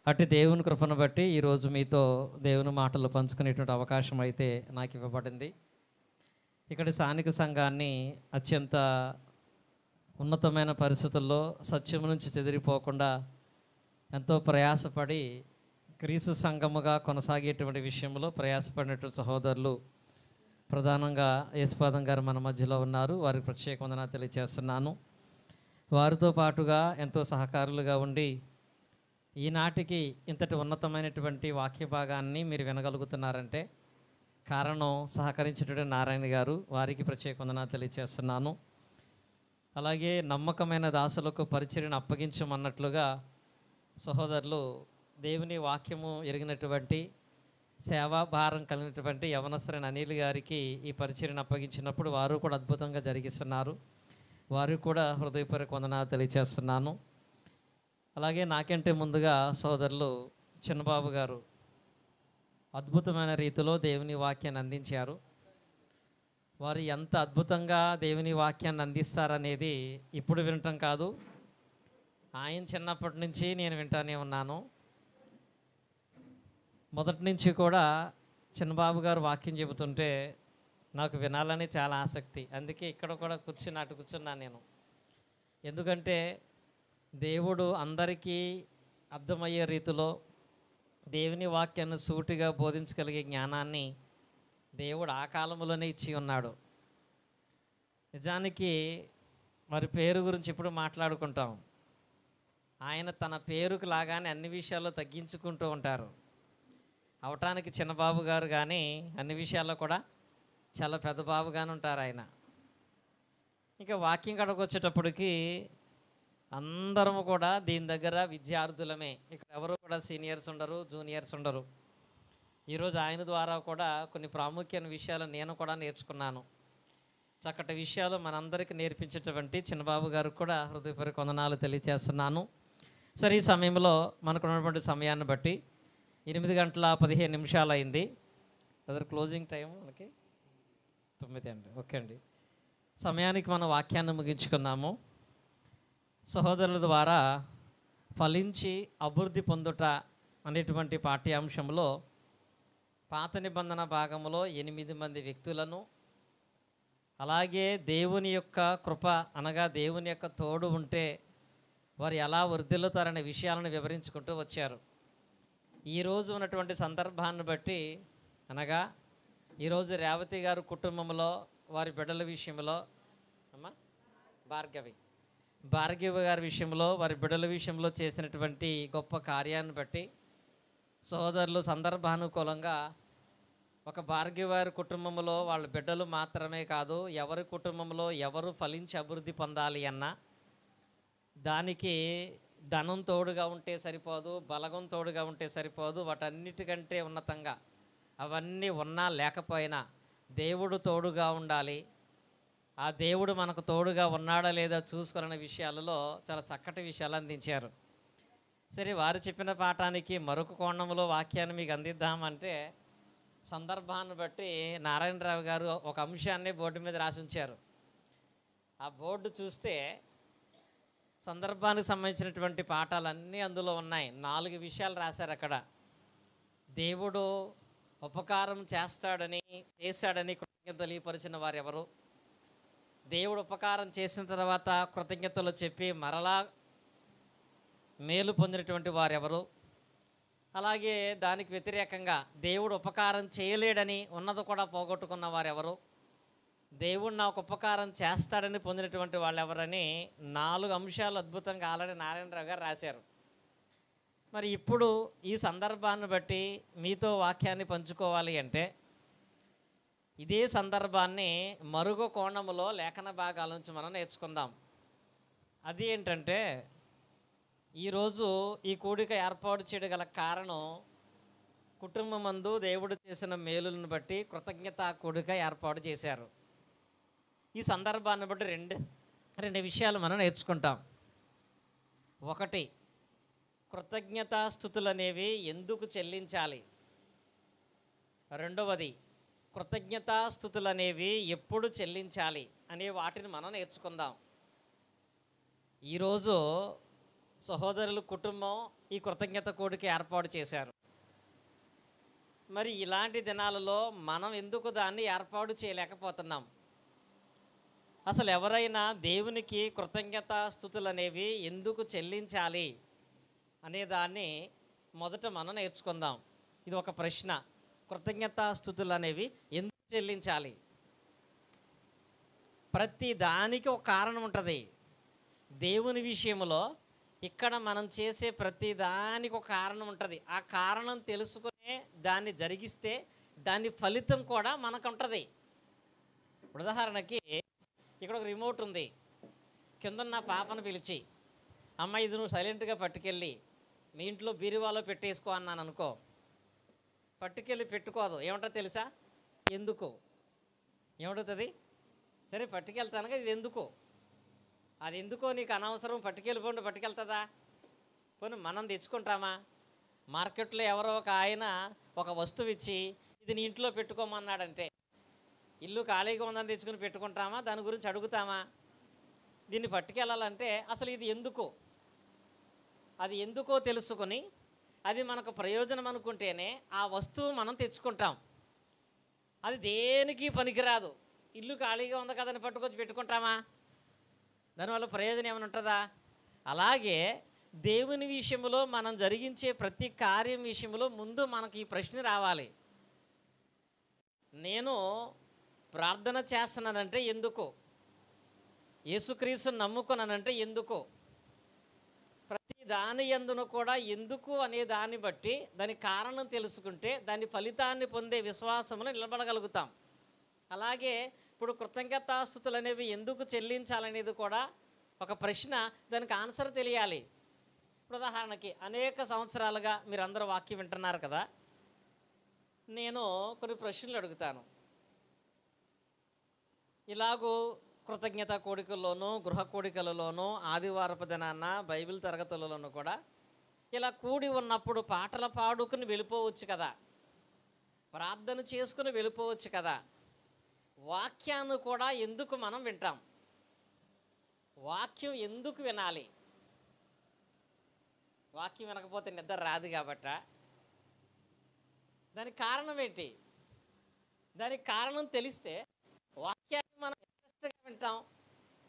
అటు దేవుని కృపను బట్టి ఈరోజు మీతో దేవుని మాటలు పంచుకునేటువంటి అవకాశం అయితే నాకు ఇవ్వబడింది. ఇక్కడి స్థానిక సంఘాన్ని అత్యంత ఉన్నతమైన పరిస్థితుల్లో సత్యం నుంచి చెదిరిపోకుండా ఎంతో ప్రయాసపడి క్రీస్తు సంఘముగా కొనసాగేటువంటి విషయంలో ప్రయాసపడినటువంటి సహోదరులు ప్రధానంగా యేసుపాదం గారు మన మధ్యలో ఉన్నారు. వారికి ప్రత్యేక వందనాలు తెలియజేస్తున్నాను. వారితో పాటుగా ఎంతో సహకారులుగా ఉండి ఈనాటికి ఇంతటి ఉన్నతమైనటువంటి వాక్య భాగాన్ని మీరు వినగలుగుతున్నారంటే కారణం సహకరించినటువంటి నారాయణ గారు. వారికి ప్రత్యేక వందనాలు తెలియజేస్తున్నాను. అలాగే నమ్మకమైన దాసులకు పరిచర్యను అప్పగించమన్నట్లుగా సహోదరులు దేవుని వాక్యము ఎరిగినటువంటి సేవాభారం కలిగినటువంటి యవనస్తులైన అనిల్ గారికి ఈ పరిచర్యను అప్పగించినప్పుడు వారు కూడా అద్భుతంగా జరిగిస్తున్నారు. వారికి కూడా హృదయపూర్వక వందనాలు తెలియజేస్తున్నాను. అలాగే నాకంటే ముందుగా సోదరులు చిన్నబాబు గారు అద్భుతమైన రీతిలో దేవుని వాక్యాన్ని అందించారు. వారు ఎంత అద్భుతంగా దేవుని వాక్యాన్ని అందిస్తారనేది ఇప్పుడు వినటం కాదు, ఆయన చిన్నప్పటి నుంచి నేను వింటానే ఉన్నాను. మొదటి నుంచి కూడా చిన్నబాబు గారు వాక్యం చెబుతుంటే నాకు వినాలని చాలా ఆసక్తి. అందుకే ఇక్కడ కూడా అటు కూర్చున్నాను నేను. ఎందుకంటే దేవుడు అందరికీ అర్థమయ్యే రీతిలో దేవుని వాక్యాన్ని సూటిగా బోధించగలిగే జ్ఞానాన్ని దేవుడు ఆ కాలంలోనే ఇచ్చి ఉన్నాడు. నిజానికి మరి పేరు గురించి ఇప్పుడు మాట్లాడుకుంటాం. ఆయన తన పేరుకు లాగానే అన్ని విషయాల్లో తగ్గించుకుంటూ ఉంటారు. అవటానికి చిన్నబాబు గారు కానీ అన్ని విషయాల్లో కూడా చాలా పెద్ద బాబుగానే ఉంటారు ఆయన. ఇంకా వాక్యం కడకు వచ్చేటప్పటికి అందరము కూడా దీని దగ్గర విద్యార్థులమే. ఇక్కడ ఎవరు కూడా సీనియర్స్ ఉండరు, జూనియర్స్ ఉండరు. ఈరోజు ఆయన ద్వారా కూడా కొన్ని ప్రాముఖ్యమైన విషయాలు నేను కూడా నేర్చుకున్నాను. చక్కటి విషయాలు మనందరికీ నేర్పించేటువంటి చిన్నబాబు గారికి కూడా హృదయపూర్వక వందనాలు తెలియజేస్తున్నాను. సరే, ఈ సమయంలో మనకు ఉన్నటువంటి సమయాన్ని బట్టి 8:15 అయింది. అదర్ క్లోజింగ్ టైం మనకి 9 అండి. ఓకే అండి, సమయానికి మనం వాక్యాన్ని ముగించుకున్నాము. సహోదరుల ద్వారా ఫలించి అభివృద్ధి పొందుట అనేటువంటి పాఠ్యాంశంలో పాత నిబంధన భాగంలో 8 మంది వ్యక్తులను, అలాగే దేవుని యొక్క కృప అనగా దేవుని యొక్క తోడు ఉంటే వారు ఎలా వర్ధిల్లుతారనే విషయాలను వివరించుకుంటూ వచ్చారు. ఈరోజు ఉన్నటువంటి సందర్భాన్ని బట్టి అనగా ఈరోజు రేవతి గారు కుటుంబంలో వారి బిడ్డల విషయంలో భార్గవి గారి విషయంలో వారి బిడ్డల విషయంలో చేసినటువంటి గొప్ప కార్యాన్ని బట్టి సహోదరులు సందర్భానుకూలంగా ఒక భార్గవి వారి కుటుంబంలో వాళ్ళ బిడ్డలు మాత్రమే కాదు, ఎవరి కుటుంబంలో ఎవరు ఫలించి అభివృద్ధి పొందాలి అన్నా దానికి ధనం తోడుగా ఉంటే సరిపోదు, బలగం తోడుగా ఉంటే సరిపోదు. వాటన్నిటికంటే ఉన్నతంగా అవన్నీ ఉన్నా లేకపోయినా దేవుడు తోడుగా ఉండాలి. ఆ దేవుడు మనకు తోడుగా ఉన్నాడా లేదా చూసుకునే విషయాలలో చాలా చక్కటి విషయాలు అందించారు. సరే, వారు చెప్పిన పాఠానికి మరొక కోణంలో వాక్యాన్ని మీకు అందిద్దామంటే సందర్భాన్ని బట్టి నారాయణరావు గారు ఒక అంశాన్ని బోర్డు మీద రాసి ఉంచారు. ఆ బోర్డు చూస్తే సందర్భానికి సంబంధించినటువంటి పాఠాలన్నీ అందులో ఉన్నాయి. 4 విషయాలు రాశారు అక్కడ. దేవుడు ఉపకారం చేశాడని కృతజ్ఞత తెలియపరిచిన వారెవరు, దేవుడు ఉపకారం చేసిన తర్వాత కృతజ్ఞతలు చెప్పి మరలా మేలు పొందినటువంటి వారెవరు, అలాగే దానికి వ్యతిరేకంగా దేవుడు ఉపకారం చేయలేడని ఉన్నది కూడా పోగొట్టుకున్న వారెవరు, దేవుడు నాకు ఉపకారం చేస్తాడని పొందినటువంటి వాళ్ళు ఎవరని 4 అంశాలు అద్భుతంగా ఆల్రెడీ నారాయణరావు గారు రాశారు. మరి ఇప్పుడు ఈ సందర్భాన్ని బట్టి మీతో వాక్యాన్ని పంచుకోవాలి అంటే ఇదే సందర్భాన్ని మరొక కోణములో లేఖన భాగాల నుంచి మనం నేర్చుకుందాం. అది ఏంటంటే ఈరోజు ఈ కూడిక ఏర్పాటు చేయడం గల కారణం కుటుంబమందు దేవుడు చేసిన మేలులను బట్టి కృతజ్ఞత కూడిక ఏర్పాటు చేశారు. ఈ సందర్భాన్ని బట్టి రెండు విషయాలు మనం నేర్చుకుంటాం. ఒకటి, కృతజ్ఞతాస్తుతులు అనేవి ఎందుకు చెల్లించాలి. రెండవది, కృతజ్ఞతాస్తుతులు అనేవి ఎప్పుడు చెల్లించాలి అనే వాటిని మనం నేర్చుకుందాం. ఈరోజు సహోదరులు కుటుంబం ఈ కృతజ్ఞత కూడిక ఏర్పాటు చేశారు. మరి ఇలాంటి దినాలలో మనం ఎందుకు దాన్ని ఏర్పాటు చేయలేకపోతున్నాం? అసలు ఎవరైనా దేవునికి కృతజ్ఞత స్థుతులు అనేవి ఎందుకు చెల్లించాలి అనే దాన్ని మొదట మనం నేర్చుకుందాం. ఇది ఒక ప్రశ్న. కృతజ్ఞత స్థుతులు అనేవి ఎందుకు చెల్లించాలి? ప్రతి దానికి ఒక కారణం ఉంటుంది. దేవుని విషయంలో ఇక్కడ మనం చేసే ప్రతి దానికి ఒక కారణం ఉంటుంది. ఆ కారణం తెలుసుకునే దాన్ని జరిగిస్తే దాని ఫలితం కూడా మనకు ఉంటుంది. ఉదాహరణకి ఇక్కడ ఒక రిమోట్ ఉంది. కింద నా పాపను పిలిచి, అమ్మ ఇది నువ్వు సైలెంట్గా పట్టుకెళ్ళి మీ ఇంట్లో బీరువాలో పెట్టేసుకో అన్నాను అనుకో. పట్టుకెళ్ళి పెట్టుకోదు. ఏమంటుందో తెలుసా? ఎందుకు ఏమడుగుతుంది? సరే పట్టుకెళ్తాను కదా, ఇది ఎందుకు? అది ఎందుకో నీకు అనవసరం, పట్టుకెళ్ళిపోండి. పట్టుకెళ్తుందా? పోనీ మనం తెచ్చుకుంటామా? మార్కెట్లో ఎవరో ఒక ఆయన ఒక వస్తువు ఇచ్చి ఇది నీ ఇంట్లో పెట్టుకోమన్నాడంటే ఇల్లు ఖాళీగా ఉందని తెచ్చుకుని పెట్టుకుంటామా? దాని గురించి అడుగుతామా? దీన్ని పట్టుకెళ్ళాలంటే అసలు ఇది ఎందుకు, అది ఎందుకో తెలుసుకొని అది మనకు ప్రయోజనం అనుకుంటేనే ఆ వస్తువు మనం తెచ్చుకుంటాం. అది దేనికి పనికిరాదు. ఇల్లు ఖాళీగా ఉంది కదని పట్టుకొచ్చి పెట్టుకుంటామా? దానివల్ల ప్రయోజనం ఏమైనా ఉంటుందా? అలాగే దేవుని విషయంలో మనం జరిగించే ప్రతి కార్యం విషయంలో ముందు మనకి ఈ ప్రశ్న రావాలి. నేను ప్రార్థన చేస్తున్నానంటే ఎందుకు? యేసుక్రీస్తుని నమ్ముకున్నానంటే ఎందుకు? ప్రతి దాని యందును కూడా ఎందుకు అనే దాన్ని బట్టి దాని కారణం తెలుసుకుంటే దాని ఫలితాన్ని పొందే విశ్వాసమును నిలబడగలుగుతాం. అలాగే ఇప్పుడు కృతజ్ఞతాస్తుతులు అనేవి ఎందుకు చెల్లించాలనేది కూడా ఒక ప్రశ్న. దానికి ఆన్సర్ తెలియాలి. ఇప్పుడు ఉదాహరణకి అనేక సంవత్సరాలుగా మీరందరూ వాక్యం వింటున్నారు కదా, నేను కొన్ని ప్రశ్నలు అడుగుతాను. ఇలాగూ కృతజ్ఞత కోడికల్లోనూ గృహ కోడికలలోనూ ఆదివారపు దినాన బైబిల్ తరగతులలోనూ కూడా ఇలా కూడి ఉన్నప్పుడు పాటలు పాడుకుని వెళ్ళిపోవచ్చు కదా, ప్రార్థన చేసుకుని వెళ్ళిపోవచ్చు కదా. వాక్యాన్ని కూడా ఎందుకు మనం వింటాం? వాక్యం ఎందుకు వినాలి? వాక్యం వినకపోతే నిద్ర రాదు కాబట్ట. దానికి కారణం ఏంటి? దానికి కారణం తెలిస్తే వాక్యాన్ని మనం ఇంట్రెస్ట్గా వింటాం.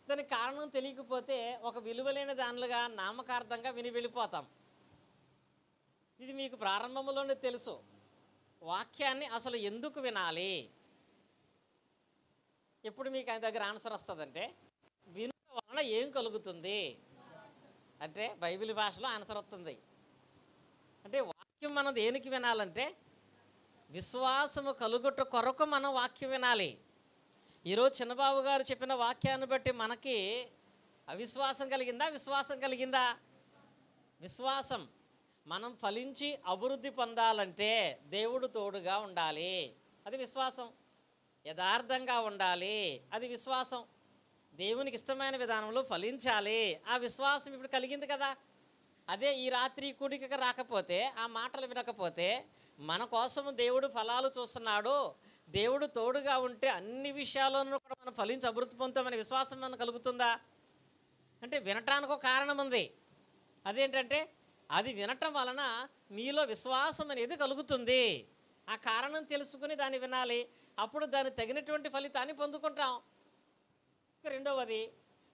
దానికి కారణం తెలియకపోతే ఒక విలువలేని దానిలుగా నామకార్థంగా విని వెళ్ళిపోతాం. ఇది మీకు ప్రారంభంలోనే తెలుసు. వాక్యాన్ని అసలు ఎందుకు వినాలి? ఎప్పుడు మీకు ఆయన దగ్గర ఆన్సర్ వస్తుందంటే వినడం వలన ఏం కలుగుతుంది అంటే బైబిల్ భాషలో ఆన్సర్ వస్తుంది. అంటే వాక్యం మనం దేనికి వినాలంటే విశ్వాసము కలుగుట కొరకు మనం వాక్యం వినాలి. ఈరోజు చిన్నబాబు గారు చెప్పిన వాక్యాన్ని బట్టి మనకి అవిశ్వాసం కలిగిందా? విశ్వాసం కలిగిందా? విశ్వాసం. మనం ఫలించి అభివృద్ధి పొందాలంటే దేవుడు తోడుగా ఉండాలి, అది విశ్వాసం. యథార్థంగా ఉండాలి, అది విశ్వాసం. దేవునికి ఇష్టమైన విధానంలో ఫలించాలి, ఆ విశ్వాసం ఇప్పుడు కలిగింది కదా. అదే ఈ రాత్రి కూడికకి రాకపోతే, ఆ మాటలు వినకపోతే, మన కోసం దేవుడు ఫలాలు చూస్తున్నాడు, దేవుడు తోడుగా ఉంటే అన్ని విషయాల్లోనూ కూడా మనం ఫలించి అభివృద్ధి పొందుతామనే విశ్వాసం మనకు కలుగుతుందా? అంటే వినటానికి ఒక కారణం ఉంది. అదేంటంటే అది వినటం వలన మీలో విశ్వాసం అనేది కలుగుతుంది. ఆ కారణం తెలుసుకుని దాన్ని వినాలి. అప్పుడు దానికి తగినటువంటి ఫలితాన్ని పొందుకుంటాం. రెండవది,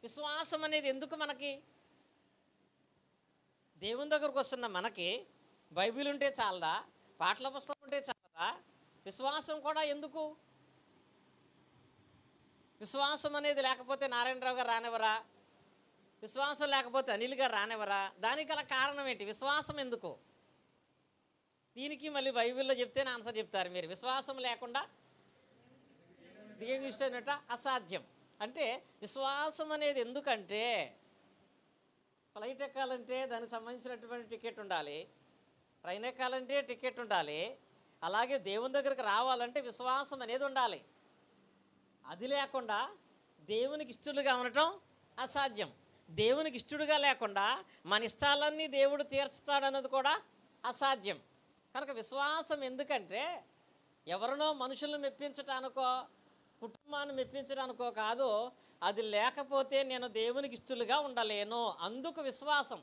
విశ్వాసం అనేది ఎందుకు మనకి? దేవుని దగ్గరకు వస్తున్న మనకి బైబిల్ ఉంటే చాలదా? పాటల పుస్తకం ఉంటే చాలదా? విశ్వాసం కూడా ఎందుకు? విశ్వాసం అనేది లేకపోతే నారాయణరావు గారు రానివ్వరా? విశ్వాసం లేకపోతే అనిల్ గారు రానివ్వరా? దానికి గల కారణం ఏంటి? విశ్వాసం ఎందుకు? దీనికి మళ్ళీ బైబిల్లో చెప్తేనే ఆన్సర్ చెప్తారు మీరు. విశ్వాసం లేకుండా దేవుని ఇష్టం అసాధ్యం. అంటే విశ్వాసం అనేది ఎందుకంటే ఫ్లైట్ ఎక్కాలంటే దానికి సంబంధించినటువంటి టికెట్ ఉండాలి, ట్రైన్ ఎక్కాలంటే టికెట్ ఉండాలి, అలాగే దేవుని దగ్గరికి రావాలంటే విశ్వాసం అనేది ఉండాలి. అది లేకుండా దేవునికి ఇష్టడుగా ఉండటం అసాధ్యం. దేవునికి ఇష్టడుగా లేకుండా మన ఇష్టాలన్నీ దేవుడు తీర్చుతాడన్నది కూడా అసాధ్యం. కనుక విశ్వాసం ఎందుకంటే ఎవరినో మనుషులను మెప్పించటానికో కుటుంబాన్ని మెప్పించడానికో కాదు, అది లేకపోతే నేను దేవునికి ఇష్టలుగా ఉండలేను. అందుకు విశ్వాసం.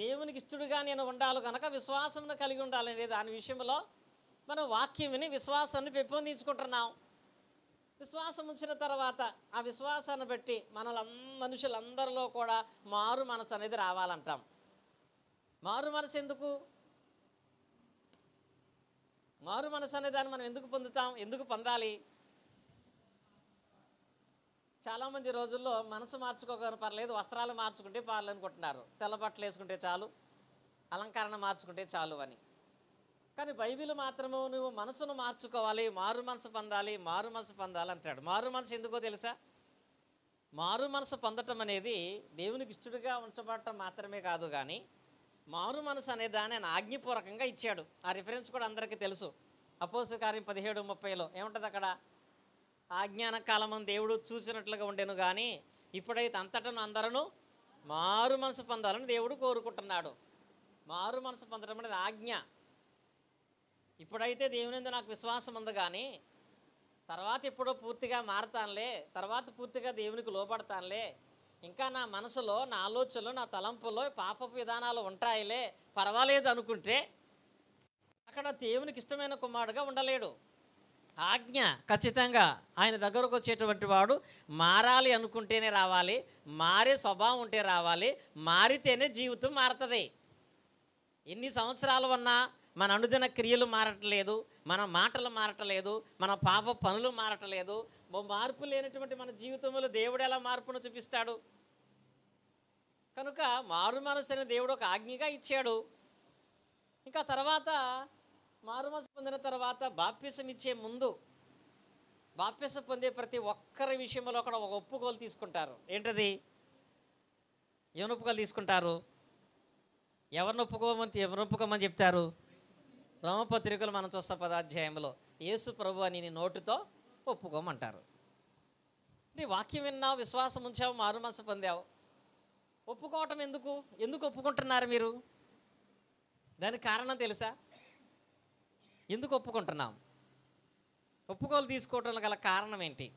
దేవునికి ఇష్టడుగా నేను ఉండాలి కనుక విశ్వాసమును కలిగి ఉండాలనే దాని విషయంలో మనం వాక్యం విని విశ్వాసాన్ని పెంపొందించుకుంటున్నాం. విశ్వాసం ఉంచిన తర్వాత ఆ విశ్వాసాన్ని బట్టి మనుషులందరిలో కూడా మారు మనసు అనేది రావాలంటాం. మారు మనసు ఎందుకు? మారు మనసు అనే దాన్ని మనం ఎందుకు పొందుతాం, ఎందుకు పొందాలి? చాలామంది రోజుల్లో మనసు మార్చుకోగానే పర్లేదు, వస్త్రాలు మార్చుకుంటే పర్లేదు అనుకుంటున్నారు. తెల్ల బట్టలు వేసుకుంటే చాలు, అలంకరణ మార్చుకుంటే చాలు అని. కానీ బైబిల్ మాత్రము నువ్వు మనసును మార్చుకోవాలి, మారు మనసు పొందాలి, మారు మనసు పొందాలి అంటాడు. మారు మనసు ఎందుకో తెలుసా? మారు మనసు పొందటం అనేది దేవునికి ఇష్టడుగా ఉంచబడటం మాత్రమే కాదు, కానీ మారు మనసు అనే దాన్ని ఆయన ఆజ్ఞపూర్వకంగా ఇచ్చాడు. ఆ రిఫరెన్స్ కూడా అందరికీ తెలుసు. అపోస్తల కార్యం 17:30 ఏముంటుంది అక్కడ? ఆజ్ఞాన కాలము దేవుడు చూసినట్లుగా ఉండేను, కానీ ఇప్పుడైతే అంతటను అందరూ మారు మనసు పొందాలని దేవుడు కోరుకుంటున్నాడు. మారు మనసు పొందడం అనేది ఆజ్ఞ. ఇప్పుడైతే దేవుని యందు నాకు విశ్వాసం ఉంది, కానీ తర్వాత ఎప్పుడో పూర్తిగా మారతానులే, తర్వాత పూర్తిగా దేవునికి లోబడతానులే, ఇంకా నా మనసులో, నా ఆలోచనలో, నా తలంపులో పాపపు విధానాలు ఉంటాయిలే, పర్వాలేదు అనుకుంటే అక్కడ దేవునికి ఇష్టమైన కుమారుడుగా ఉండలేడు. ఆజ్ఞ ఖచ్చితంగా ఆయన దగ్గరకు వచ్చేటువంటి వాడు మారాలి అనుకుంటేనే రావాలి, మారే స్వభావం ఉంటే రావాలి, మారితేనే జీవితం మారుతుంది. ఎన్ని సంవత్సరాలు ఉన్నా మన అనుదిన క్రియలు మారట్లేదు, మన మాటలు మారట్లేదు, మన పాప పనులు మారట్లేదు. మార్పు లేనటువంటి మన జీవితంలో దేవుడు ఎలా మార్పును చూపిస్తాడు? కనుక మారు మనసు అనే దేవుడు ఒక ఆజ్ఞగా ఇచ్చాడు. ఇంకా తర్వాత మారు మనసు పొందిన తర్వాత బాప్తిసం ఇచ్చే ముందు, బాప్తిసం పొందే ప్రతి ఒక్కరి విషయంలో కూడా ఒక ఒప్పుకోలు తీసుకుంటారు. ఏంటది? ఎవరిని ఒప్పుకోలు తీసుకుంటారు? ఎవరిని ఒప్పుకోమని చెప్తారు? రోమపత్రికలు మనం చూస్తా 10వ అధ్యాయంలో యేసు ప్రభు అని నీ నోటితో ఒప్పుకోమంటారు. నీ వాక్యం విన్నావు, విశ్వాసం ఉంచావు, మారు మనసు పొందావు. ఒప్పుకోవటం ఎందుకు ఒప్పుకుంటున్నారు మీరు? దానికి కారణం తెలుసా? ఎందుకు ఒప్పుకుంటున్నాం? ఒప్పుకోలు తీసుకోవటం గల కారణం ఏంటి?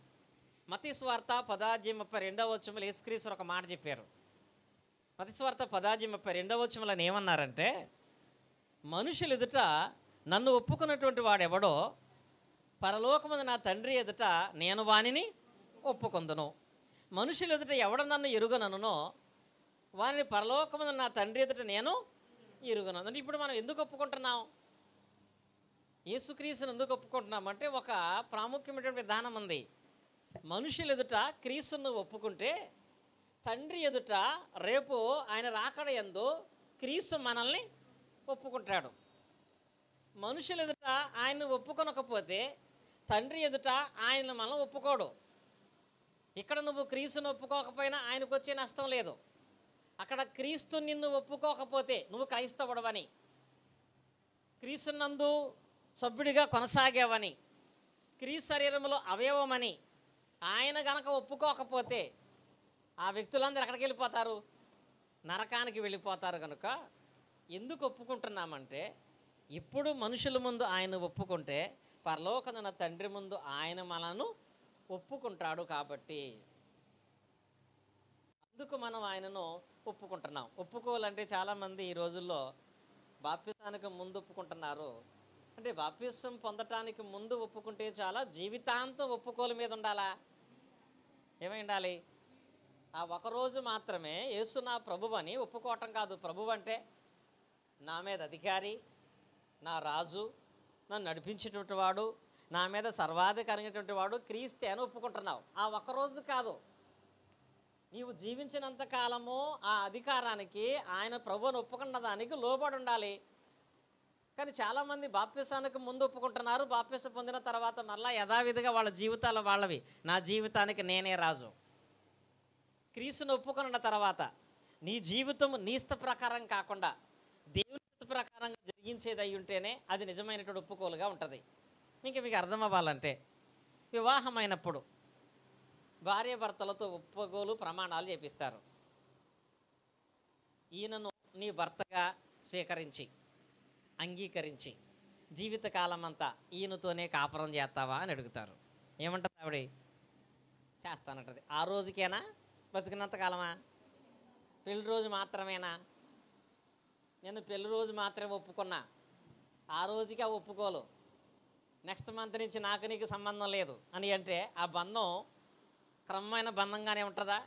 మత్తయి సువార్త 10:32 యేసుక్రీస్తు ఒక మాట చెప్పారు. మత్తయి సువార్త 10:32 ఏమన్నారంటే, మనుషులు ఎదుట నన్ను ఒప్పుకున్నటువంటి వాడెవడో పరలోకమందు నా తండ్రి ఎదుట నేను వానిని ఒప్పుకొందును. మనుషులు ఎదుట ఎవడ నన్ను ఎరుగననునో వానిని పరలోకమందు నా తండ్రి ఎదుట నేను ఎరుగను. అంటే ఇప్పుడు మనం ఎందుకు ఒప్పుకుంటున్నాం? యేసుక్రీస్తుని ఎందుకు ఒప్పుకుంటున్నామంటే ఒక ప్రాముఖ్యమైనటువంటి విధానం ఉంది. మనుషులు ఎదుట క్రీస్తును ఒప్పుకుంటే తండ్రి ఎదుట రేపు ఆయన రాకడ యందు క్రీస్తు మనల్ని ఒప్పుకుంటాడు. మనుషులు ఎదుట ఆయన్ని ఒప్పుకొనకపోతే తండ్రి ఎదుట ఆయన మనం ఒప్పుకోడు. ఇక్కడ నువ్వు క్రీస్తుని ఒప్పుకోకపోయినా ఆయనకు వచ్చే నష్టం లేదు. అక్కడ క్రీస్తు నిన్ను ఒప్పుకోకపోతే నువ్వు క్రైస్తవుడవని, క్రీస్తునందు సభ్యుడిగా కొనసాగావని, క్రీస్తు శరీరంలో అవయవమని ఆయన గనక ఒప్పుకోకపోతే ఆ వ్యక్తులందరూ ఎక్కడికి వెళ్ళిపోతారు? నరకానికి వెళ్ళిపోతారు. కనుక ఎందుకు ఒప్పుకుంటున్నామంటే, ఇప్పుడు మనుషుల ముందు ఆయన ఒప్పుకుంటే పరలోకమున తండ్రి ముందు ఆయన మనను ఒప్పుకుంటాడు. కాబట్టి అందుకు మనం ఆయనను ఒప్పుకుంటున్నాం. ఒప్పుకోవాలంటే చాలామంది ఈ రోజుల్లో బాప్తిసానికి ముందు ఒప్పుకుంటున్నారు. అంటే బాప్తిసం పొందటానికి ముందు ఒప్పుకుంటే చాలా, జీవితాంతం ఒప్పుకోలు మీద ఉండాలా? ఏమై ఉండాలి? ఆ ఒకరోజు మాత్రమే యేసు నా ప్రభువు అని ఒప్పుకోవటం కాదు. ప్రభువు అంటే నా మీద అధికారి, నా రాజు, నన్ను నడిపించేటువంటి వాడు, నా మీద సర్వాధికారైనటువంటి వాడు క్రీస్తే అని ఒప్పుకుంటున్నావు. ఆ ఒక్కరోజు కాదు, నీవు జీవించినంత కాలము ఆ అధికారానికి, ఆయన ప్రభువుని ఒప్పుకున్న దానికి లోబడి ఉండాలి. కానీ చాలామంది బాప్తిసానికి ముందు ఒప్పుకుంటున్నారు, బాప్తిసం పొందిన తర్వాత మళ్ళీ యథావిధిగా వాళ్ళ జీవితాలు వాళ్ళవి, నా జీవితానికి నేనే రాజు. క్రీస్తుని ఒప్పుకున్న తర్వాత నీ జీవితం నీ ఇష్ట ప్రకారం కాకుండా దేవుని ఇష్ట ప్రకారంగా జరిగించేది అయి ఉంటేనే అది నిజమైనటువంటి ఒప్పుకోలుగా ఉంటుంది. మీకు అర్థం అవ్వాలంటే, వివాహమైనప్పుడు భార్య భర్తలతో ఒప్పుకోలు ప్రమాణాలు చేపిస్తారు. ఈయనను నీ భర్తగా స్వీకరించి, అంగీకరించి జీవితకాలం అంతా ఈయనతోనే కాపురం చేస్తావా అని అడుగుతారు. ఏమంటుంది ఆవిడ? చేస్తానంటది. ఆ రోజుకేనా? బతికినంత కాలమా? పెళ్లి రోజు మాత్రమేనా? నేను పెళ్లి రోజు మాత్రమే ఒప్పుకున్నా, ఆ రోజుకి ఆ ఒప్పుకోలు, నెక్స్ట్ మంత్ నుంచి నాకు నీకు సంబంధం లేదు అని అంటే ఆ బంధం క్రమమైన బంధంగానే ఉంటుందా?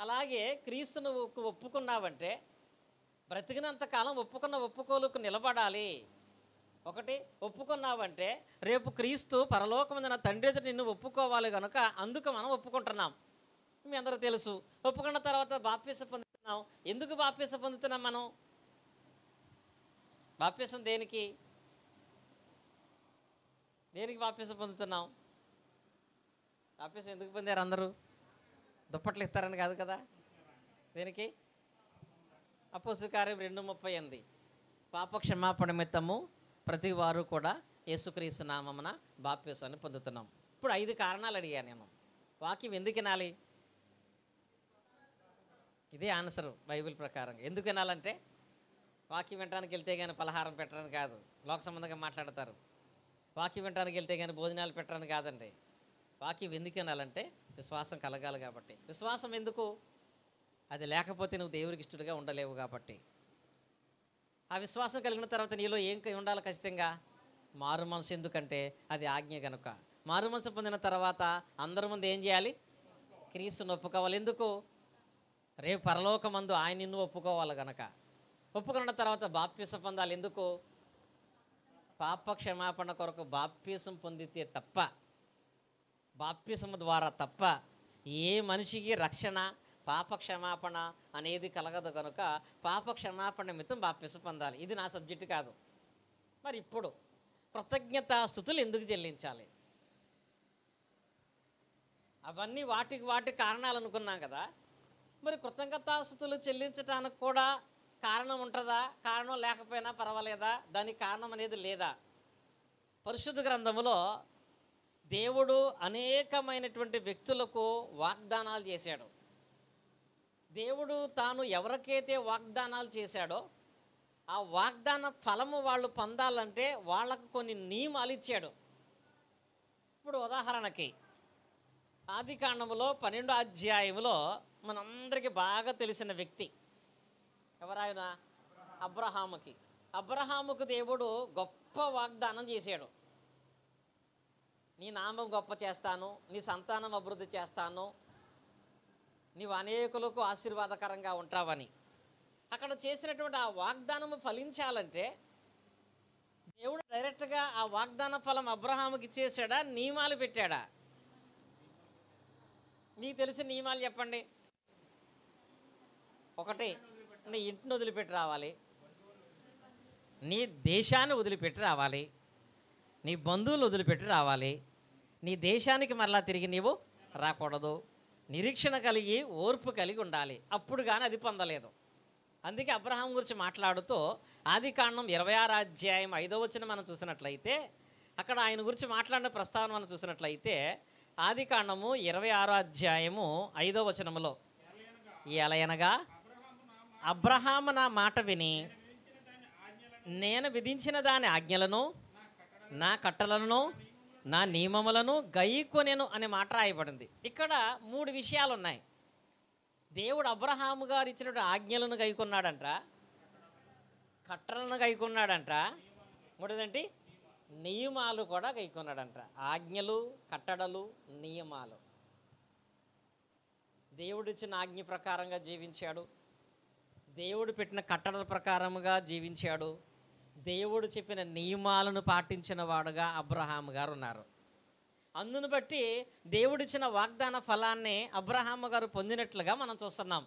అలాగే క్రీస్తును ఒప్పుకున్నావంటే బ్రతికినంత కాలం ఒప్పుకోలుకు నిలబడాలి. ఒకటి, ఒప్పుకున్నావంటే రేపు క్రీస్తు పరలోకమందున తండ్రి ఎదుట నిన్ను ఒప్పుకోవాలి కనుక అందుకు మనం ఒప్పుకుంటున్నాం. మీ అందరూ తెలుసు. ఒప్పుకున్న తర్వాత బాప్తీసం పొందుతున్నాం. ఎందుకు బాప్తీసం పొందుతున్నాం మనం? బాప్తీసం దేనికి బాప్తీసం పొందుతున్నాం? బాప్తీసం ఎందుకు పొందారు అందరూ? దుప్పట్లు ఇస్తారని కాదు కదా. దేనికి? అపోస్తలుల కార్యం 2:38 పాప క్షమాపణ నిమిత్తము ప్రతి వారు కూడా యేసుక్రీస్తు నామమున బాప్తీసాన్ని పొందుతున్నాం. ఇప్పుడు 5 కారణాలు అడిగాను నేను. వాక్యం ఎందుకు వినాలి? ఇదే ఆన్సరు బైబిల్ ప్రకారంగా. ఎందుకు వినాలంటే వాక్యం వినడానికి వెళ్తే కానీ పలహారం పెట్టడానికి కాదు, లోక సంబంధంగా మాట్లాడతారు. వాక్యం వినడానికి వెళ్తే కానీ భోజనాలు పెట్టడానికి కాదండి. వాక్యం ఎందుకు వినాలంటే విశ్వాసం కలగాలి కాబట్టి. విశ్వాసం ఎందుకు? అది లేకపోతే నువ్వు దేవుడికి ఇష్టడుగా ఉండలేవు కాబట్టి. ఆ విశ్వాసం కలిగిన తర్వాత నీలో ఏం ఉండాలి? ఖచ్చితంగా మారు మనసు. ఎందుకంటే అది ఆజ్ఞ కనుక. మారు మనసు పొందిన తర్వాత అందరి ముందు ఏం చేయాలి? క్రీస్తుని ఒప్పుకోవాలి. ఎందుకు? రేపు పరలోకమందు ఆయన నిన్ను ఒప్పుకోవాలి కనుక. ఒప్పుకున్న తర్వాత బాప్తీసం పొందాలి. ఎందుకు? పాప క్షమాపణ కొరకు బాప్తీసం పొందితే తప్ప, బాప్తీసం ద్వారా తప్ప ఏ మనిషికి రక్షణ, పాప క్షమాపణ అనేది కలగదు కనుక పాప క్షమాపణ నిమిత్తం బాప్తీసం పొందాలి. ఇది నా సబ్జెక్టు కాదు. మరి ఇప్పుడు కృతజ్ఞతాస్తుతులు ఎందుకు చెల్లించాలి? అవన్నీ వాటి కారణాలు అనుకున్నాం కదా. మరి కృతజ్ఞతాస్తుతులు చెల్లించడానికి కూడా కారణం ఉంటుందా? కారణం లేకపోయినా పర్వాలేదా? దానికి కారణం అనేది లేదా? పరిశుద్ధ గ్రంథములో దేవుడు అనేకమైనటువంటి వ్యక్తులకు వాగ్దానాలు చేశాడు. దేవుడు తాను ఎవరికైతే వాగ్దానాలు చేశాడో ఆ వాగ్దాన ఫలము వాళ్ళు పొందాలంటే వాళ్ళకు కొన్ని నియమాలు ఇచ్చాడు. ఇప్పుడు ఉదాహరణకి ఆదికాండములో 12వ అధ్యాయంలో మనందరికీ బాగా తెలిసిన వ్యక్తి ఎవరాయన? అబ్రహాముకు దేవుడు గొప్ప వాగ్దానం చేశాడు. నీ నామం గొప్ప చేస్తాను, నీ సంతానం అభివృద్ధి చేస్తాను, నీవు అనేకులకు ఆశీర్వాదకరంగా ఉంటావని. అక్కడ చేసినటువంటి ఆ వాగ్దానము ఫలించాలంటే దేవుడు డైరెక్ట్గా ఆ వాగ్దాన ఫలం అబ్రహాముకి ఇచ్చేసాడా? నియమాలు పెట్టాడా? మీకు తెలిసిన నియమాలు చెప్పండి. ఒకటి, నీ ఇంటిని వదిలిపెట్టి రావాలి, నీ దేశాన్ని వదిలిపెట్టి రావాలి, నీ బంధువులు వదిలిపెట్టి రావాలి, నీ దేశానికి మరలా తిరిగి నీవు రాకూడదు, నిరీక్షణ కలిగి ఓర్పు కలిగి ఉండాలి. అప్పుడు కానీ అది పొందలేదు. అందుకే అబ్రహాం గురించి మాట్లాడుతూ ఆదికాండం 26వ అధ్యాయం 5వ వచనం మనం చూసినట్లయితే, అక్కడ ఆయన గురించి మాట్లాడిన ప్రస్తావన మనం చూసినట్లయితే ఆదికాండము 26వ అధ్యాయము 5వ వచనములో, ఎలయనగా అబ్రహాము నా మాట విని నేను విధించిన దాని ఆజ్ఞలను, నా కట్టలను, నా నియమములను గైకొనెను అనే మాట రాయబడింది. ఇక్కడ 3 విషయాలు ఉన్నాయి. దేవుడు అబ్రహాము గారు ఇచ్చినటువంటి ఆజ్ఞలను గైకొన్నాడంట, కట్టలను గైకొన్నాడంట, మూడోదేంటి? నియమాలు కూడా గైకొన్నాడంట. ఆజ్ఞలు, కట్టడలు, నియమాలు. దేవుడు ఇచ్చిన ఆజ్ఞ ప్రకారంగా జీవించాడు, దేవుడు పెట్టిన కట్టడల ప్రకారముగా జీవించాడు, దేవుడు చెప్పిన నియమాలను పాటించిన వాడుగా అబ్రహాము గారు ఉన్నారు. అందును బట్టి దేవుడిచ్చిన వాగ్దాన ఫలాన్ని అబ్రహాము గారు పొందినట్లుగా మనం చూస్తున్నాం.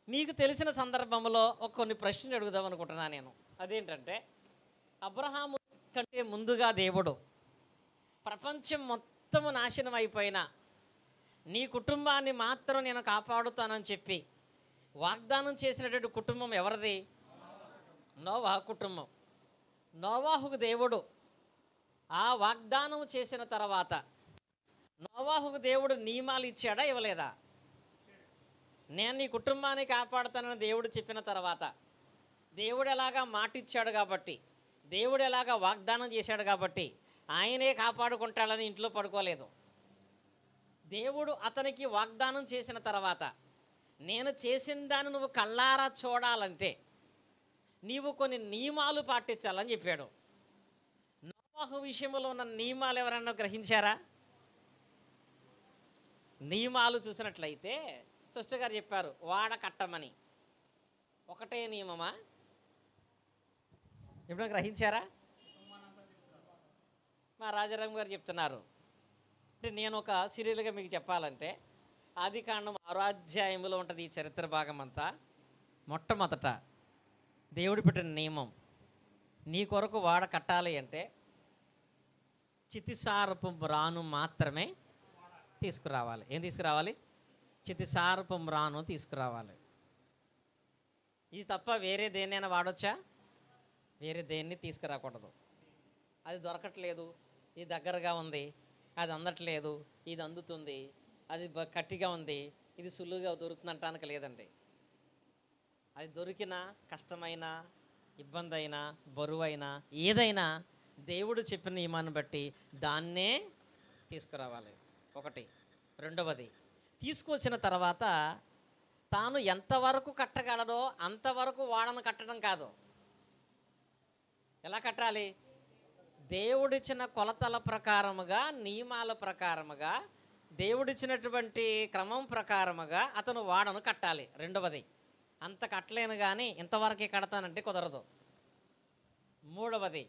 మీకు తెలిసిన సందర్భంలో కొన్ని ప్రశ్నలు అడుగుదాం అనుకుంటున్నాను నేను. అదేంటంటే, అబ్రహాము కంటే ముందుగా దేవుడు ప్రపంచం మొత్తము నాశనం అయిపోయినా నీ కుటుంబాన్ని మాత్రం నేను కాపాడుతానని చెప్పి వాగ్దానం చేసినటువంటి కుటుంబం ఎవరిది? నోవాహు కుటుంబం. నోవాహుకు దేవుడు ఆ వాగ్దానం చేసిన తర్వాత నోవాహుకు దేవుడు నియమాలు ఇచ్చాడా, ఇవ్వలేదా? నేను నీ కుటుంబాన్ని కాపాడుతానని దేవుడు చెప్పిన తర్వాత, దేవుడు ఎలాగా మాట ఇచ్చాడు కాబట్టి, దేవుడు ఎలాగా వాగ్దానం చేశాడు కాబట్టి ఆయనే కాపాడుకుంటాడని ఇంట్లో పడుకోలేదు. దేవుడు అతనికి వాగ్దానం చేసిన తర్వాత నేను చేసిన దాన్ని నువ్వు కళ్ళారా చూడాలంటే నీవు కొన్ని నియమాలు పాటించాలని చెప్పాడు. నోవాహు విషయంలో ఉన్న నియమాలు ఎవరన్నా గ్రహించారా? నియమాలు చూసినట్లయితే సృష్టి గారు చెప్పారు వాడ కట్టమని. ఒకటే నియమమా? ఎప్పుడైనా గ్రహించారా? మా రాజారాం గారు చెప్తున్నారు. అంటే నేను ఒక సీరియల్గా మీకు చెప్పాలంటే ఆదికాండం 6వ అధ్యాయంలో ఉంటుంది ఈ చరిత్ర భాగం అంతా. మొట్టమొదట దేవుడు పెట్టిన నియమం, నీ కొరకు వాడ కట్టాలి అంటే చితిసారపు మ్రాను మాత్రమే తీసుకురావాలి. ఏం తీసుకురావాలి? చితిసారపు మ్రాను తీసుకురావాలి. ఇది తప్ప వేరే దేన్నైనా వాడొచ్చా? వేరే దేన్ని తీసుకురాకూడదు. అది దొరకట్లేదు, ఇది దగ్గరగా ఉంది, అది అందట్లేదు, ఇది అందుతుంది, అది కట్టిగా ఉంది, ఇది సులువుగా దొరుకుతుందంటానికి లేదండి. అది దొరికినా కష్టమైన, ఇబ్బంది అయినా, బరువైనా, ఏదైనా దేవుడు చెప్పిన నియమాన్ని బట్టి దాన్నే తీసుకురావాలి. ఒకటి. రెండవది, తీసుకొచ్చిన తర్వాత తాను ఎంతవరకు కట్టగలడో అంతవరకు వాడను కట్టడం కాదు. ఎలా కట్టాలి? దేవుడిచ్చిన కొలతల ప్రకారముగా, నియమాల ప్రకారముగా, దేవుడిచ్చినటువంటి క్రమం ప్రకారముగా అతను వాడను కట్టాలి. రెండవది, అంత కట్టలేను కానీ ఇంతవరకే కడతానంటే కుదరదు. మూడవది,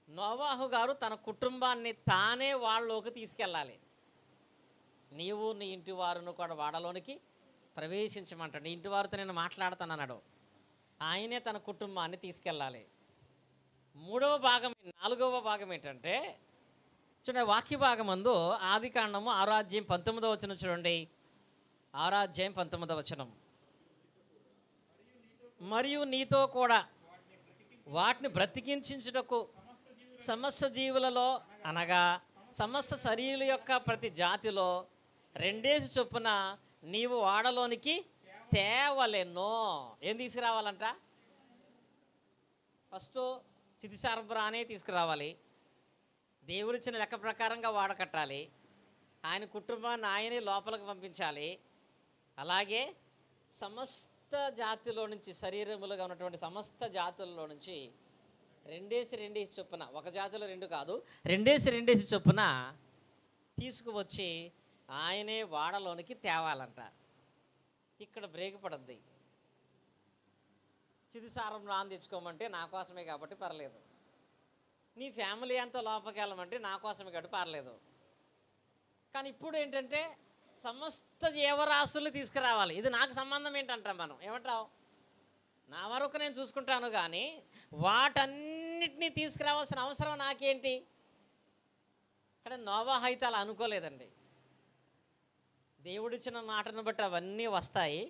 నోవాహు గారు తన కుటుంబాన్ని తానే వాళ్ళలోకి తీసుకెళ్ళాలి. నీవు నీ ఇంటి వారును కూడా వాడలోనికి ప్రవేశించమంటాడు. నీ ఇంటి వారితో నేను మాట్లాడతానన్నాడు. ఆయనే తన కుటుంబాన్ని తీసుకెళ్ళాలి. మూడవ భాగం, 4వ భాగం ఏంటంటే చూడండి, వాక్య భాగం అందు ఆదికాండము 6వ అధ్యాయం 19వ వచనం చూడండి. 6వ అధ్యాయం 19వ వచనం. మరియు నీతో కూడా వాటిని బ్రతికించుటకు సమస్త జీవులలో అనగా సమస్త శరీరుల యొక్క ప్రతి జాతిలో 2 చొప్పున నీవు వాడలోనికి తేవలెనో. ఏం తీసుకురావాలంట? ఫస్ట్ చితిసారబ్రానే తీసుకురావాలి. దేవుడిచ్చిన లెక్క ప్రకారంగా వాడకట్టాలి. ఆయన కుటుంబాన్ని ఆయనే లోపలికి పంపించాలి. అలాగే సమస్త జాతిలో నుంచి, శరీరములుగా ఉన్నటువంటి సమస్త జాతుల్లో నుంచి 2 చొప్పున, ఒక జాతిలో 2 కాదు, 2 చొప్పున తీసుకువచ్చి ఆయనే వాడలోనికి తేవాలంట. ఇక్కడ బ్రేక్ పడుద్ది. చితిసారం రాని తెచ్చుకోమంటే నా కోసమే కాబట్టి పర్లేదు, నీ ఫ్యామిలీ అంతా లోపలికి వెళ్ళమంటే నా కోసమే కాబట్టి పర్లేదు. కానీ ఇప్పుడు ఏంటంటే సమస్త జీవరాశులు తీసుకురావాలి. ఇది నాకు సంబంధం ఏంటంటాం మనం, ఏమంటావు? నా వరకు నేను చూసుకుంటాను కానీ వాటన్నిటినీ తీసుకురావాల్సిన అవసరం నాకేంటి? ఇక్కడ నోవాహు అయితే అలా అనుకోలేదండి. దేవుడిచ్చిన మాటను బట్టి అవన్నీ వస్తాయి.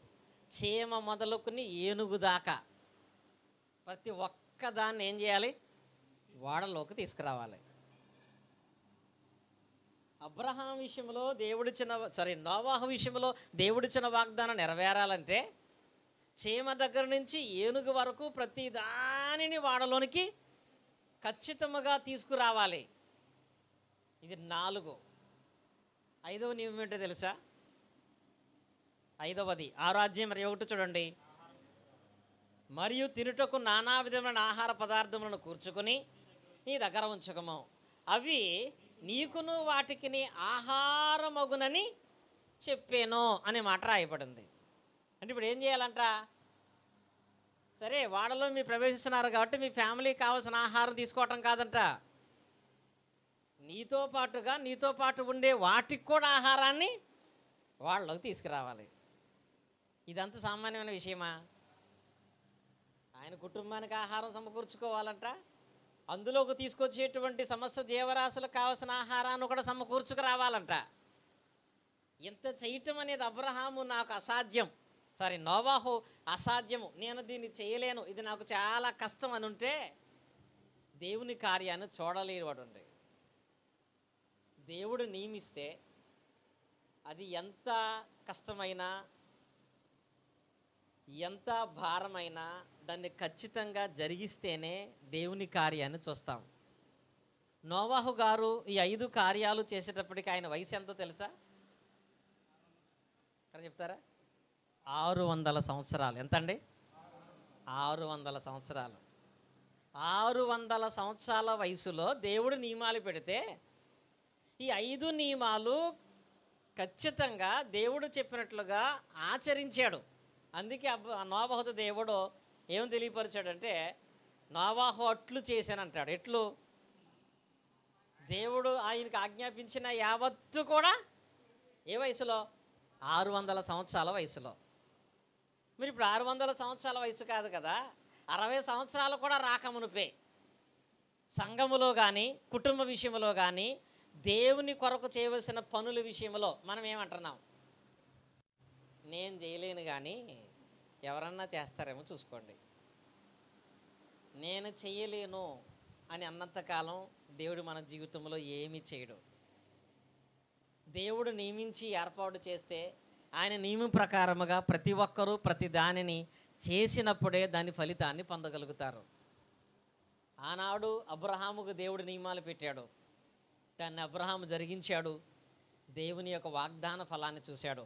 చీమ మొదలుకుని ఏనుగు దాకా ప్రతి ఒక్కదాన్ని ఏం చేయాలి? వాడలోకి తీసుకురావాలి. అబ్రహాం విషయంలో నోవాహు విషయంలో దేవుడిచ్చిన వాగ్దానం నెరవేరాలంటే చీమ దగ్గర నుంచి ఏనుగు వరకు ప్రతి దానిని వాడలోనికి ఖచ్చితంగా తీసుకురావాలి. ఇది 4. 5వ నియమం ఏంటో తెలుసా? 5వది 6వ అధ్యాయం 21 చూడండి. మరియు తినుటకు నానా విధమైన ఆహార పదార్థములను కూర్చుకొని నీ దగ్గర ఉంచకము, అవి నీకును వాటికి ఆహారమగునని చెప్పాను అనే మాట రాయబడింది. అంటే ఇప్పుడు ఏం చేయాలంట? సరే, వాడలో మీరు ప్రవేశిస్తున్నారు కాబట్టి మీ ఫ్యామిలీకి కావాల్సిన ఆహారం తీసుకోవటం కాదంట, నీతో పాటు ఉండే వాటికి కూడా ఆహారాన్ని వాళ్ళలోకి తీసుకురావాలి. ఇదంతా సామాన్యమైన విషయమా? ఆయన కుటుంబానికి ఆహారం సమకూర్చుకోవాలంట, అందులోకి తీసుకొచ్చేటువంటి సమస్త జీవరాశులకు కావాల్సిన ఆహారాన్ని కూడా సమకూర్చుకురావాలంట. ఇంత చేయటం అనేది అబ్రహాము నాకు అసాధ్యం, నోవాహు అసాధ్యము, నేను దీన్ని చేయలేను, ఇది నాకు చాలా కష్టం అని ఉంటే దేవుని కార్యాన్ని చూడలేనివాడు ఉండే. దేవుడు నియమిస్తే అది ఎంత కష్టమైనా, ఎంత భారమైనా దాన్ని ఖచ్చితంగా జరిగిస్తేనే దేవుని కార్యాన్ని చూస్తాం. నోవాహు గారు ఈ 5 కార్యాలు చేసేటప్పటికి ఆయన వయసు ఎంతో తెలుసా? చెప్తారా? 600 సంవత్సరాలు. ఎంతండి? 600 సంవత్సరాలు. 600 సంవత్సరాల వయసులో దేవుడు నియమాలు పెడితే ఈ 5 నియమాలు ఖచ్చితంగా దేవుడు చెప్పినట్లుగా ఆచరించాడు. అందుకే నోవహుతో దేవుడు ఏం తెలియపరిచాడంటే, నోవాహు అట్లు చేశానంటాడు. ఎట్లు? దేవుడు ఆయనకు ఆజ్ఞాపించిన యావత్తు కూడా ఏ వయసులో? 600 సంవత్సరాల వయసులో. మీరు ఇప్పుడు 600 సంవత్సరాల వయసు కాదు కదా, 60 సంవత్సరాలు కూడా రాకమునుపే సంఘములో కానీ కుటుంబ విషయంలో కానీ దేవుని కొరకు చేయవలసిన పనుల విషయంలో మనం ఏమంటున్నాం? నేను చేయలేను కానీ ఎవరన్నా చేస్తారేమో చూసుకోండి. నేను చెయ్యలేను అని అన్నంతకాలం దేవుడు మన జీవితంలో ఏమీ చేయడు. దేవుడు నియమించి ఏర్పాటు చేస్తే ఆయన నియమం ప్రకారముగా ప్రతి ఒక్కరూ ప్రతి దానిని చేసినప్పుడే దాని ఫలితాన్ని పొందగలుగుతారు. ఆనాడు అబ్రహాముకు దేవుడు నియమాలు పెట్టాడు, దాన్ని అబ్రహాము జరిగించాడు, దేవుని యొక్క వాగ్దాన ఫలాన్ని చూశాడు.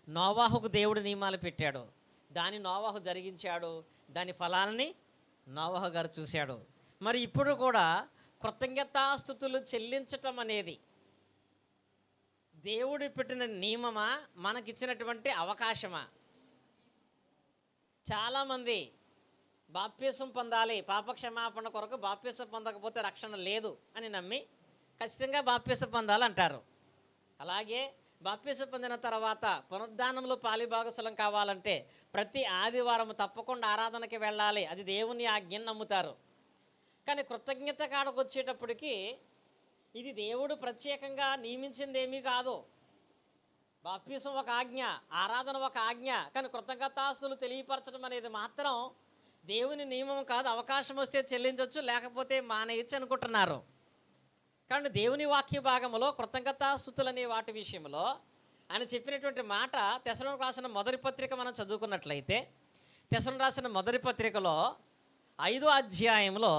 నోవాహుకు దేవుడు నియమాలు పెట్టాడు, దాన్ని నోవాహు జరిగించాడు, దాని ఫలాన్ని నోవాహు గారు చూశాడు. మరి ఇప్పుడు కూడా కృతజ్ఞతాస్తుతులు చెల్లించటం అనేది దేవుడు పెట్టిన నియమమా, మనకిచ్చినటువంటి అవకాశమా? చాలామంది బాప్తీసం పొందాలి, పాపక్షమాపణ కొరకు బాప్తీసం పొందకపోతే రక్షణ లేదు అని నమ్మి ఖచ్చితంగా బాప్తీసం పొందాలంటారు. అలాగే బాప్తీసం పొందిన తర్వాత పునరుద్ధానంలో పాలిభాగస్వాలం కావాలంటే ప్రతి ఆదివారం తప్పకుండా ఆరాధనకి వెళ్ళాలి, అది దేవుని ఆజ్ఞని నమ్ముతారు. కానీ కృతజ్ఞత కాడకు వచ్చేటప్పటికి ఇది దేవుడు ప్రత్యేకంగా నియమించింది ఏమీ కాదు. బాప్తీసం ఒక ఆజ్ఞ, ఆరాధన ఒక ఆజ్ఞ, కానీ కృతజ్ఞతాస్తులు తెలియపరచడం అనేది మాత్రం దేవుని నియమం కాదు. అవకాశం వస్తే చెల్లించవచ్చు, లేకపోతే మానేయచ్చు అనుకుంటున్నారు. కానీ దేవుని వాక్య భాగంలో కృతజ్ఞతాస్తుతులు అనే వాటి విషయంలో ఆయన చెప్పినటువంటి మాట తెసలోనికీయులకు రాసిన మొదటి పత్రిక మనం చదువుకున్నట్లయితే, తెసలోనికీయులకు రాసిన మొదటి పత్రికలో 5వ అధ్యాయంలో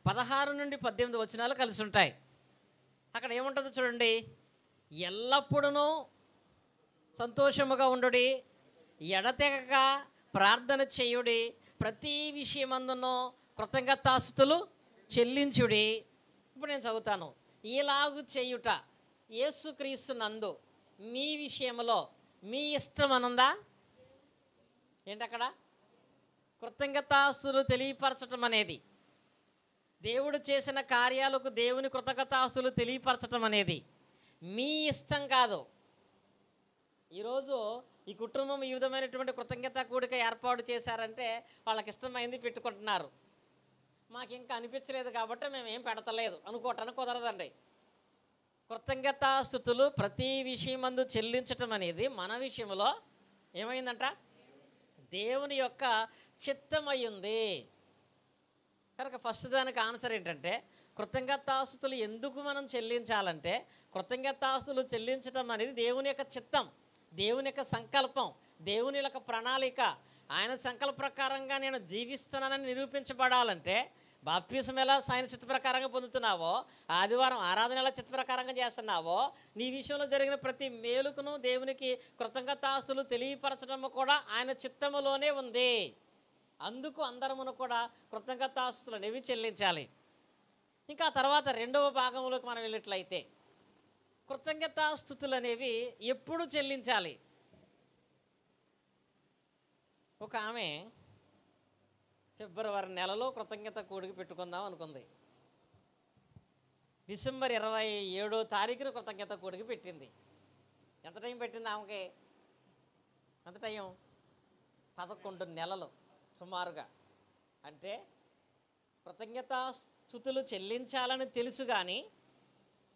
16 నుండి 18 వచనాలు కలిసి ఉంటాయి. అక్కడ ఏముంటుందో చూడండి. ఎల్లప్పుడూ సంతోషముగా ఉండుడి, ఎడతెగక ప్రార్థన చేయుడి, ప్రతి విషయమందును కృతజ్ఞతాస్తుతులు చెల్లించుడి. ఇప్పుడు నేను చదువుతాను. ఇలాగు చేయుట యేసుక్రీస్తు నందు మీ విషయంలో మీ ఇష్టం అనందా? ఏంటక్కడ? కృతజ్ఞతాస్తుతులు తెలియపరచటం అనేది, దేవుడు చేసిన కార్యాలకు దేవుని కృతజ్ఞతాస్తుతులు తెలియపరచటం అనేది మీ ఇష్టం కాదు. ఈరోజు ఈ కుటుంబం ఈ విధమైనటువంటి కృతజ్ఞత కూడిక ఏర్పాటు చేశారంటే వాళ్ళకి ఇష్టమైంది పెట్టుకుంటున్నారు. మాకు ఇంకా అనిపించలేదు కాబట్టి మేము ఏం పెడతలేదు అనుకోవటానికి కుదరదండి. కృతజ్ఞతాస్తుతులు ప్రతి విషయమందు చెల్లించటం అనేది మన విషయంలో ఏమైందంట? దేవుని యొక్క చిత్తమయ్యింది. కనుక ఫస్ట్ దానికి ఆన్సర్ ఏంటంటే, కృతజ్ఞతాస్తుతులు ఎందుకు మనం చెల్లించాలంటే, కృతజ్ఞతాస్తుతులు చెల్లించడం అనేది దేవుని యొక్క చిత్తం, దేవుని యొక్క సంకల్పం, దేవుని యొక్క ప్రణాళిక. ఆయన సంకల్ప ప్రకారంగా నేను జీవిస్తున్నానని నిరూపించబడాలంటే బాప్తీసం ఎలా ఆయన చిత్త ప్రకారంగా పొందుతున్నావో, ఆదివారం ఆరాధన ఎలా చిత్త ప్రకారంగా చేస్తున్నావో, నీ విషయంలో జరిగిన ప్రతి మేలుకును దేవునికి కృతజ్ఞతాస్తుతులు తెలియపరచడం కూడా ఆయన చిత్తములోనే ఉంది. అందుకు అందరమును కూడా కృతజ్ఞతాస్తుతులు అనేవి చెల్లించాలి. ఇంకా తర్వాత రెండవ భాగంలోకి మనం వెళ్ళినట్లయితే, కృతజ్ఞతాస్తుతులు అనేవి ఎప్పుడు చెల్లించాలి? ఒక ఆమె ఫిబ్రవరి నెలలో కృతజ్ఞత కూడికి పెట్టుకుందాం అనుకుంది. డిసెంబర్ 27వ తారీఖున కృతజ్ఞత కూడికి పెట్టింది. ఎంత టైం పెట్టింది ఆమెకి? ఎంత టైం? 11 నెలలు సుమారుగా. అంటే కృతజ్ఞతాస్తుతులు చెల్లించాలని తెలుసు, కానీ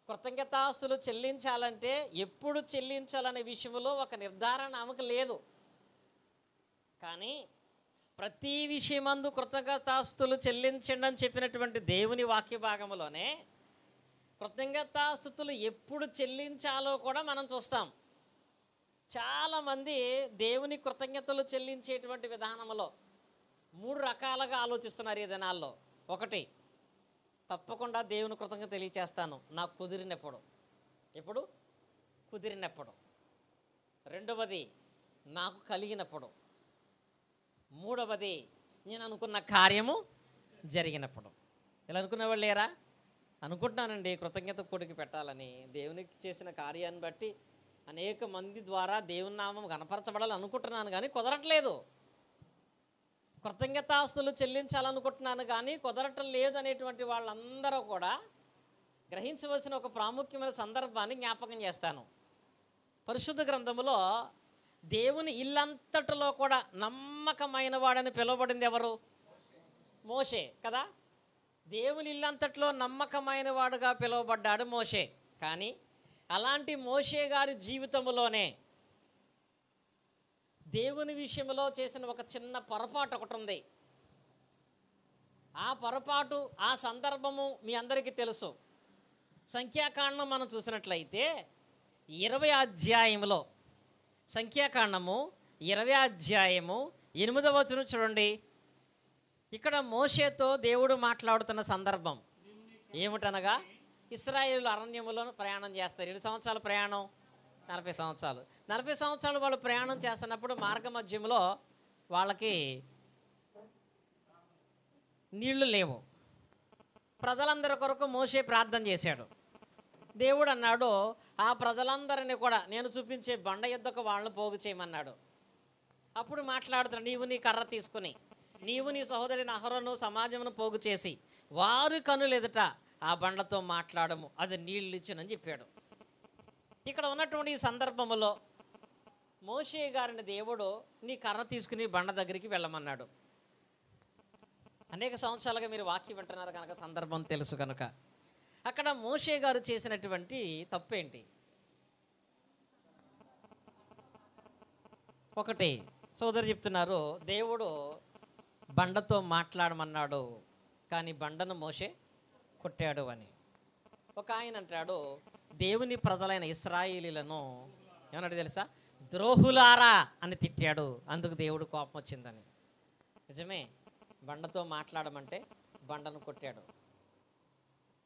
కృతజ్ఞతాస్తుతులు చెల్లించాలంటే ఎప్పుడు చెల్లించాలనే విషయంలో ఒక నిర్ధారణ ఆమెకు లేదు. కానీ ప్రతి విషయమందు కృతజ్ఞతాస్తుతులు చెల్లించండి అని చెప్పినటువంటి దేవుని వాక్య భాగంలోనే కృతజ్ఞతాస్తుతులు ఎప్పుడు చెల్లించాలో కూడా మనం చూస్తాం. చాలామంది దేవుని కృతజ్ఞతలు చెల్లించేటువంటి విధానంలో 3 రకాలుగా ఆలోచిస్తున్నారు ఈ దినాల్లో. ఒకటి, తప్పకుండా దేవుని కృతజ్ఞత తెలియచేస్తాను నాకు కుదిరినప్పుడు. ఎప్పుడు? కుదిరినప్పుడు. రెండవది, నాకు కలిగినప్పుడు, మూడవది నేను అనుకున్న కార్యము జరిగినప్పుడు. ఇలా అనుకునే వాళ్ళు లేరా? అనుకుంటున్నానండి, కృతజ్ఞత కూడికి పెట్టాలని, దేవునికి చేసిన కార్యాన్ని బట్టి అనేక మంది ద్వారా దేవుని నామం కనపరచబడాలని అనుకుంటున్నాను, కానీ కుదరట్లేదు. కృతజ్ఞతాస్తులు చెల్లించాలనుకుంటున్నాను, కానీ కుదరటం లేదు అనేటువంటి వాళ్ళందరూ కూడా గ్రహించవలసిన ఒక ప్రాముఖ్యమైన సందర్భాన్ని జ్ఞాపకం చేస్తాను. పరిశుద్ధ గ్రంథములో దేవుని ఇల్లంతటిలో కూడా నమ్మకమైన వాడని పిలువబడింది ఎవరు? మోషే కదా. దేవుని ఇల్లంతట్లో నమ్మకమైన వాడుగా పిలువబడ్డాడు మోషే. కానీ అలాంటి మోషే గారి జీవితంలోనే దేవుని విషయంలో చేసిన ఒక చిన్న పొరపాటు ఒకటి ఉంది. ఆ పొరపాటు, ఆ సందర్భము మీ అందరికీ తెలుసు. సంఖ్యాకాండం మనం చూసినట్లయితే 20వ అధ్యాయంలో, సంఖ్యాకాండము 20వ అధ్యాయము 8వ వచనం చూడండి. ఇక్కడ మోషేతో దేవుడు మాట్లాడుతున్న సందర్భం ఏమిటనగా, ఇశ్రాయేలు అరణ్యములో ప్రయాణం చేస్తారు. 7 సంవత్సరాల ప్రయాణం, 40 సంవత్సరాలు. 40 సంవత్సరాలు వాళ్ళు ప్రయాణం చేస్తున్నప్పుడు మార్గ మధ్యంలో వాళ్ళకి నీళ్లు లేవు. ప్రజలందరి కొరకు మోషే ప్రార్థన చేశాడు. దేవుడు అన్నాడు, ఆ ప్రజలందరినీ కూడా నేను చూపించే బండ యుద్ధకు వాళ్ళని పోగు చేయమన్నాడు. అప్పుడు మాట్లాడుతున్నాడు, నీవు నీ కర్ర తీసుకుని నీవు నీ సహోదరుని అహరోను సమాజమును పోగు చేసి వారి కనులు ఎదుట ఆ బండతో మాట్లాడము, అది నీళ్ళు ఇచ్చునని చెప్పాడు. ఇక్కడ ఉన్నటువంటి ఈ సందర్భంలో మోషే గారిని దేవుడు నీ కర్ర తీసుకుని బండ దగ్గరికి వెళ్ళమన్నాడు. అనేక సంవత్సరాలుగా మీరు వాక్యం వింటున్నారు కనుక సందర్భం తెలుసు కనుక, అక్కడ మోషే గారు చేసినటువంటి తప్పేంటి? ఒకటి, సోదరు చెప్తున్నారు, దేవుడు బండతో మాట్లాడమన్నాడు, కానీ బండను మోషే కొట్టాడు అని. ఒక ఆయన అంటాడు, దేవుని ప్రజలైన ఇశ్రాయేలీలను ఏమన్నాడు తెలుసా? ద్రోహులారా అని తిట్టాడు, అందుకు దేవుడు కోపం వచ్చిందని. నిజమే, బండతో మాట్లాడమంటే బండను కొట్టాడు.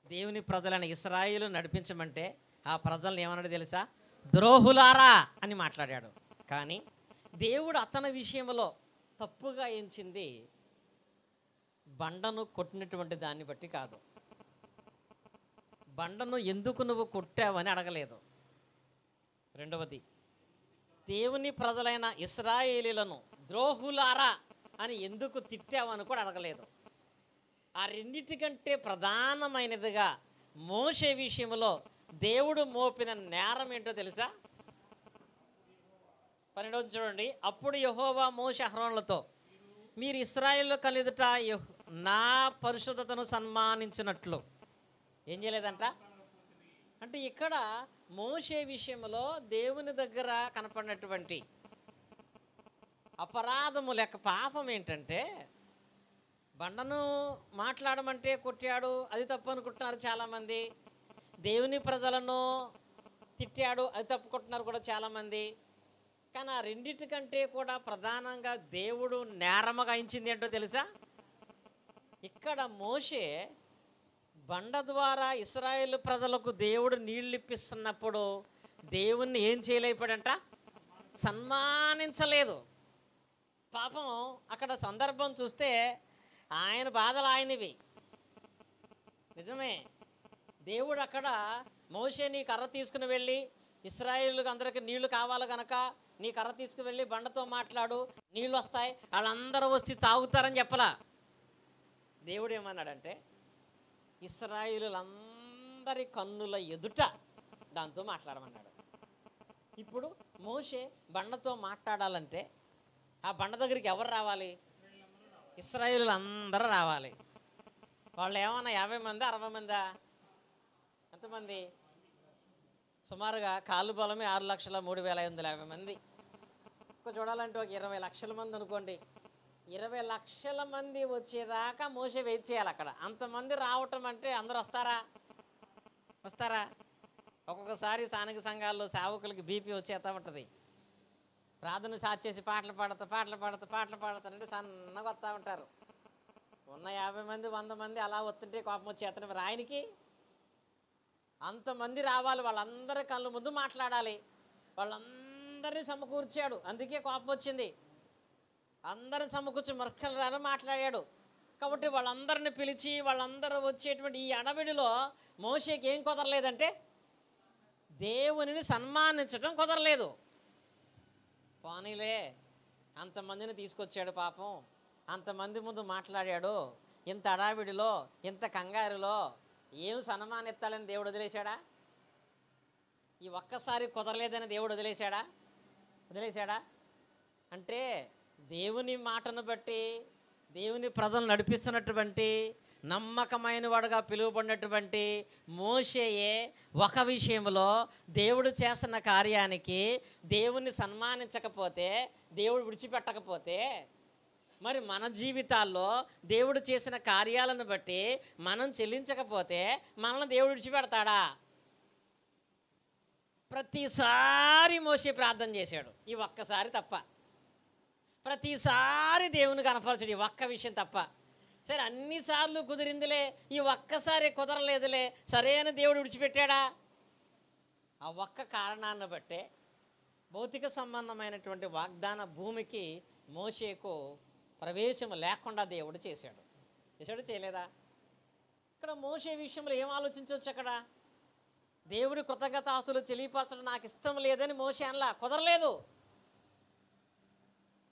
దేవుని ప్రజలైన ఇశ్రాయేలు నడిపించమంటే ఆ ప్రజలను ఏమన్నాడు తెలుసా? ద్రోహులారా అని మాట్లాడాడు. కానీ దేవుడు అతని విషయంలో తప్పుగా ఎంచింది బండను కొట్టినటువంటి దాన్ని బట్టి కాదు. బండను ఎందుకు నువ్వు కొట్టావని అడగలేదు. రెండవది, దేవుని ప్రజలైన ఇశ్రాయేలీలను ద్రోహులారా అని ఎందుకు తిట్టావని కూడా అడగలేదు. ఆ రెండిటికంటే ప్రధానమైనదిగా మోషే విషయంలో దేవుడు మోపిన నేరం ఏంటో తెలుసా? 12 చూడండి. అప్పుడు యెహోవా మోషే అహరోనులతో, మీరు ఇశ్రాయేలు కలుగుట నా పరిశుద్ధతను సన్మానించినట్లు ఏం చేయలేదంట. అంటే ఇక్కడ మోషే విషయంలో దేవుని దగ్గర కనపడినటువంటి అపరాధము లేక పాపం ఏంటంటే, బండను మాట్లాడమంటే కొట్టాడు, అది తప్పు అనుకుంటున్నారు చాలామంది. దేవుని ప్రజలను తిట్టాడు, అది తప్పుకుంటున్నారు కూడా చాలామంది. కానీ ఆ రెండిటికంటే కూడా ప్రధానంగా దేవుడు నేరముగా ఎంచింది ఏంటో తెలుసా? ఇక్కడ మోషే బండ ద్వారా ఇశ్రాయేలు ప్రజలకు దేవుడు నీళ్ళు ఇప్పిస్తున్నప్పుడు దేవుణ్ణి ఏం చేయలేకపోయాడంట? సన్మానించలేదు. పాపం అక్కడ సందర్భం చూస్తే ఆయన బాధలు ఆయనవి. నిజమే, దేవుడు అక్కడ మోషే నీ కర్ర తీసుకుని వెళ్ళి ఇశ్రాయేలుకి అందరికీ నీళ్లు కావాలి కనుక నీ కర్ర తీసుకువెళ్ళి బండతో మాట్లాడు, నీళ్ళు వస్తాయి, వాళ్ళందరూ వచ్చి తాగుతారని చెప్పలా. దేవుడు ఏమన్నాడంటే, ఇశ్రాయేలులందరి కన్నుల ఎదుట దాంతో మాట్లాడమన్నాడు. ఇప్పుడు మోషే బండతో మాట్లాడాలంటే ఆ బండ దగ్గరికి ఎవరు రావాలి? ఇశ్రాయేలు అందరూ రావాలి. వాళ్ళు ఏమన్నా 50 మంది 60 మందా? ఎంతమంది? సుమారుగా కాలు బలమే 6,03,550 మంది. ఇంకా చూడాలంటే ఒక 20 లక్షల మంది అనుకోండి. 20 లక్షల మంది వచ్చేదాకా మోసే వెయిట్ చేయాలి అక్కడ. అంతమంది రావటం అంటే అందరూ వస్తారా? ఒక్కొక్కసారి స్థానిక సంఘాల్లో సేవకులకి బీపీ వచ్చేస్తూ ఉంటుంది. ప్రార్థన స్టార్ట్ చేసి పాటలు పాడుతారంటే సన్నగా వస్తూ ఉంటారు. ఉన్న 50 మంది 100 మంది అలా వస్తుంటే కోపం వచ్చేస్తాను. మరి ఆయనకి అంతమంది రావాలి, వాళ్ళందరి కళ్ళ ముందు మాట్లాడాలి, వాళ్ళందరి అందరినీ సమకూర్చాడు. అందుకే కోపం వచ్చింది. అందరిని సమకూర్చి మరకలు మాట్లాడాడు. కాబట్టి వాళ్ళందరిని పిలిచి వాళ్ళందరూ వచ్చేటువంటి ఈ అడవిడిలో మోషేకి ఏం కుదరలేదంటే దేవునిని సన్మానించడం కుదరలేదు. పోనీలే, అంతమందిని తీసుకొచ్చాడు పాపం, అంతమంది ముందు మాట్లాడాడు, ఇంత అడావిడిలో ఇంత కంగారులో ఏం సన్మానిస్తాడని దేవుడు వదిలేశాడా? ఈ ఒక్కసారి కుదరలేదని దేవుడు వదిలేశాడా? అంటే దేవుని మాటను బట్టి దేవుని ప్రజలు నడిపిస్తున్నటువంటి నమ్మకమైన వాడుగా పిలువబడినటువంటి మోషేయే ఒక విషయంలో దేవుడు చేస్తున్న కార్యానికి దేవుణ్ణి సన్మానించకపోతే, దేవుడు విడిచిపెట్టకపోతే, మరి మన జీవితాల్లో దేవుడు చేసిన కార్యాలను బట్టి మనం చెల్లించకపోతే మనల్ని దేవుడు విడిచిపెడతాడా? ప్రతిసారి మోషే ప్రార్థన చేశాడు, ఈ ఒక్కసారి తప్ప. ప్రతిసారి దేవుని కనపరచడు, ఈ ఒక్క విషయం తప్ప. సరే, అన్నిసార్లు కుదిరిందిలే, ఈ ఒక్కసారి కుదరలేదులే, సరే అని దేవుడు విడిచిపెట్టాడా? ఆ ఒక్క కారణాన్ని బట్టే భౌతిక సంబంధమైనటువంటి వాగ్దాన భూమికి మోషేకు ప్రవేశం లేకుండా దేవుడు చేశాడు. చేయలేదా? ఇక్కడ మోషే విషయంలో ఏం ఆలోచించవచ్చు? అక్కడ దేవుడి కృతజ్ఞతాస్తులు తెలియపరచడం నాకు ఇష్టం లేదని మోషే అనలా, కుదరలేదు.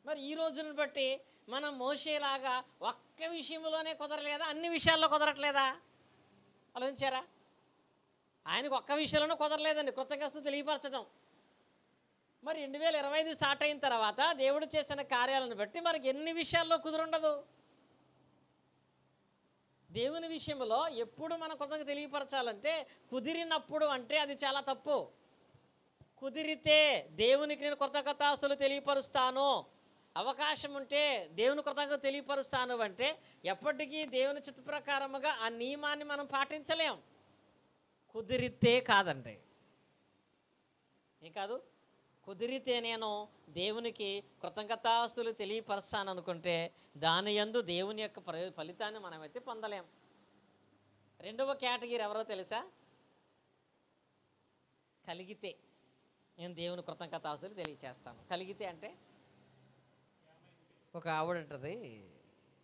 మరి ఈ రోజును బట్టి మనం మోషేలాగా ఒక్క విషయంలోనే కుదరలేదా? అన్ని విషయాల్లో కుదరట్లేదా? ఆలోచించారా? ఆయనకు ఒక్క విషయంలోనూ కుదరలేదండి కృతజ్ఞతలు తెలియపరచడం. మరి 2025 స్టార్ట్ అయిన తర్వాత దేవుడు చేసిన కార్యాలను బట్టి మనకి ఎన్ని విషయాల్లో కుదురుండదు? దేవుని విషయంలో ఎప్పుడు మన కృతజ్ఞత తెలియపరచాలంటే కుదిరినప్పుడు, అంటే అది చాలా తప్పు. కుదిరితే దేవునికి నేను కృతజ్ఞతాస్తులు తెలియపరుస్తాను, అవకాశం ఉంటే దేవుని కృతజ్ఞత తెలియపరుస్తాను అంటే ఎప్పటికీ దేవుని చిత్త ప్రకారముగా ఆ నియమాన్ని మనం పాటించలేం. కుదిరితే కాదండి, ఏం కాదు. కుదిరితే నేను దేవునికి కృతజ్ఞతాస్తులు తెలియపరుస్తాను అనుకుంటే దాని యందు దేవుని యొక్క ఫలితాన్ని మనమైతే పొందలేం. రెండవ కేటగిరీ ఎవరో తెలుసా? కలిగితే నేను దేవుని కృతజ్ఞతాస్తులు తెలియచేస్తాను. కలిగితే అంటే ఒక ఆవిడ ఉంటుంది,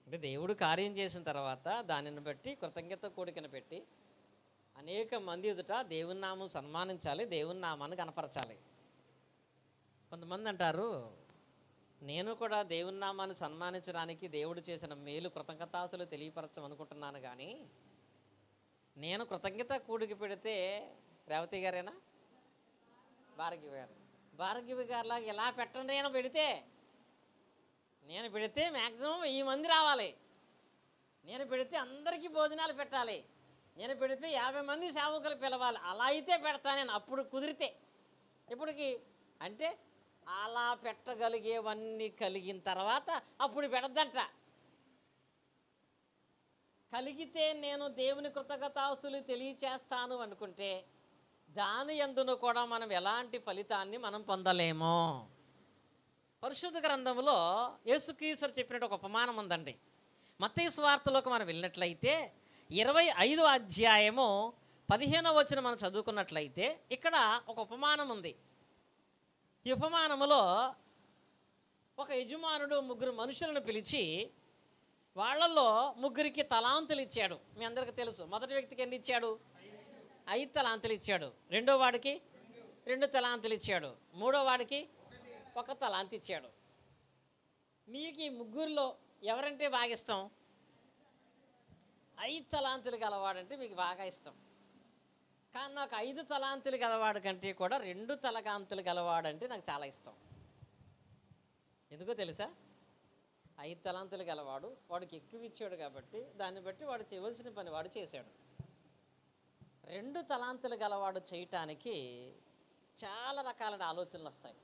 అంటే దేవుడు కార్యం చేసిన తర్వాత దానిని బట్టి కృతజ్ఞత కోడికను పెట్టి అనేక మంది ఎదుట దేవుని నామం సన్మానించాలి, దేవుని నామాన్ని కనపరచాలి. కొంతమంది అంటారు, నేను కూడా దేవుని నామాన్ని సన్మానించడానికి దేవుడు చేసిన మేలు కృతజ్ఞతాస్తులు తెలియపరచమనుకుంటున్నాను, కానీ నేను కృతజ్ఞత కూడికి పెడితే రేవతి గారేనా, భార్గవి గారిలాగా ఎలా పెట్టండి, నేను పెడితే మ్యాక్సిమం 1000 మంది రావాలి, నేను పెడితే అందరికీ భోజనాలు పెట్టాలి, నేను పెడితే 50 మంది సేవకులు పిలవాలి, అలా అయితే పెడతా నేను. అప్పుడు కుదిరితే, ఇప్పటికి అంటే అలా పెట్టగలిగేవన్నీ కలిగిన తర్వాత అప్పుడు పెడద్దంట. కలిగితే నేను దేవుని కృతజ్ఞతాస్తులు తెలియచేస్తాను అనుకుంటే దాని యందును కూడా మనం ఎలాంటి ఫలితాన్ని మనం పొందలేమో. పరిశుద్ధ గ్రంథంలో యేసుక్రీస్తు చెప్పినట్టు ఒక ఉపమానం ఉందండి. మత్తయి సువార్తలోకి మనం వెళ్ళినట్లయితే 25వ అధ్యాయము 15వ వచనం మనం చదువుకున్నట్లయితే ఇక్కడ ఒక ఉపమానం ఉంది. ఈ ఉపమానములో ఒక యజమానుడు 3 మనుషులను పిలిచి వాళ్ళల్లో 3కి తలాంతులు ఇచ్చాడు. మీ అందరికీ తెలుసు. మొదటి వ్యక్తికి ఎన్ని ఇచ్చాడు? 5 తలాంతులు ఇచ్చాడు. రెండో వాడికి 2 తలాంతులు ఇచ్చాడు. మూడో వాడికి 1 తలాంతు ఇచ్చాడు. మీకు ఈ 3లో ఎవరంటే బాగా ఇష్టం? 5 తలాంతులు గలవాడంటే మీకు బాగా ఇష్టం. కానీ నాకు 5 తలాంతులు గలవాడు కంటే కూడా 2 తలకాంతులు గలవాడంటే నాకు చాలా ఇష్టం. ఎందుకో తెలుసా? 5 తలాంతులు గలవాడు వాడికి ఎక్కువ ఇచ్చాడు కాబట్టి దాన్ని బట్టి వాడు చేయవలసిన పని వాడు చేశాడు. 2 తలాంతులు గలవాడు చేయటానికి చాలా రకాల ఆలోచనలు వస్తాయి.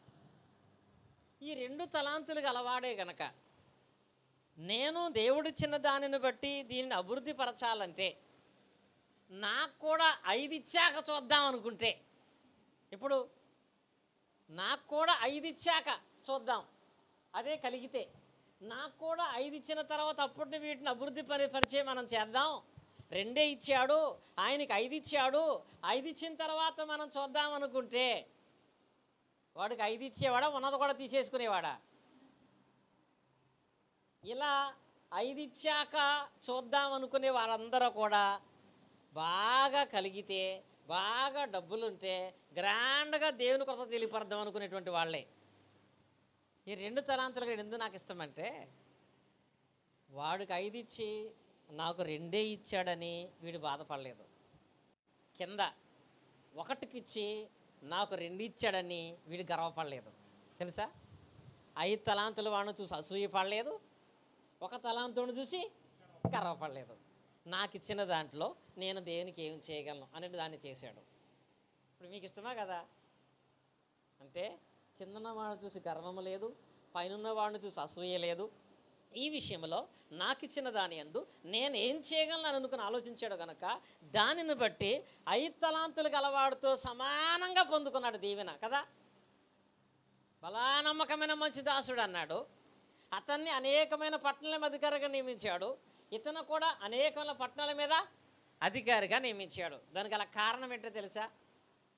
ఈ 2 తలాంతులు గలవాడే గనక నేను దేవుడిచ్చిన దానిని బట్టి దీనిని అభివృద్ధి పరచాలంటే నాకు కూడా 5 ఇచ్చాక చూద్దాం అనుకుంటే, ఇప్పుడు నాకు కూడా 5 ఇచ్చాక చూద్దాం, అదే కలిగితే నాకు కూడా 5 ఇచ్చిన తర్వాత అప్పుడు వీటిని అభివృద్ధి పరిచే మనం చేద్దాం. 2 ఇచ్చాడు, ఆయనకి 5 ఇచ్చాడు, 5 ఇచ్చిన తర్వాత మనం చూద్దాం అనుకుంటే వాడికి 5 ఇచ్చేవాడా, ఉన్నది కూడా తీసేసుకునేవాడా? ఇలా 5 ఇచ్చాక చూద్దాం అనుకునే వారందరూ కూడా బాగా కలిగితే, బాగా డబ్బులుంటే గ్రాండ్గా దేవుని కొరత తెలియపడదాం అనుకునేటువంటి వాళ్ళే. ఈ 2 తలాంతులుగా ఎందుకు నాకు ఇష్టమంటే, వాడికి 5 ఇచ్చి నాకు 2 ఇచ్చాడని వీడు బాధపడలేదు. కింద 1కి ఇచ్చి నాకు 2 ఇచ్చాడని వీడు గర్వపడలేదు. తెలుసా? 5 తలాంతులు వాడిని చూసి అసూయ పడలేదు, 1 తలాంతుని చూసి గర్వపడలేదు. నాకు ఇచ్చిన దాంట్లో నేను దేవునికి ఏం చేయగలను అనేది దాన్ని చేశాడు. ఇప్పుడు మీకు ఇష్టమా కదా? అంటే కిందన్న వాడిని చూసి గర్వము లేదు, పైన వాడిని చూసి అసూయ లేదు. ఈ విషయంలో నాకు ఇచ్చిన దాని యందు నేను ఏం చేయగలను అని అనుకుని ఆలోచించాడు కనుక దానిని బట్టి 5 తలాంతులు గలవాడితో సమానంగా పొందుకున్నాడు దీవెన కదా. బలా నమ్మకమైన మంచి దాసుడు అన్నాడు. అతన్ని అనేకమైన పట్టణాల అధికారిగా నియమించాడు. ఇతను కూడా అనేకమైన పట్టణాల మీద అధికారిగా నియమించాడు. దానికి గల కారణం ఏంటో తెలుసా?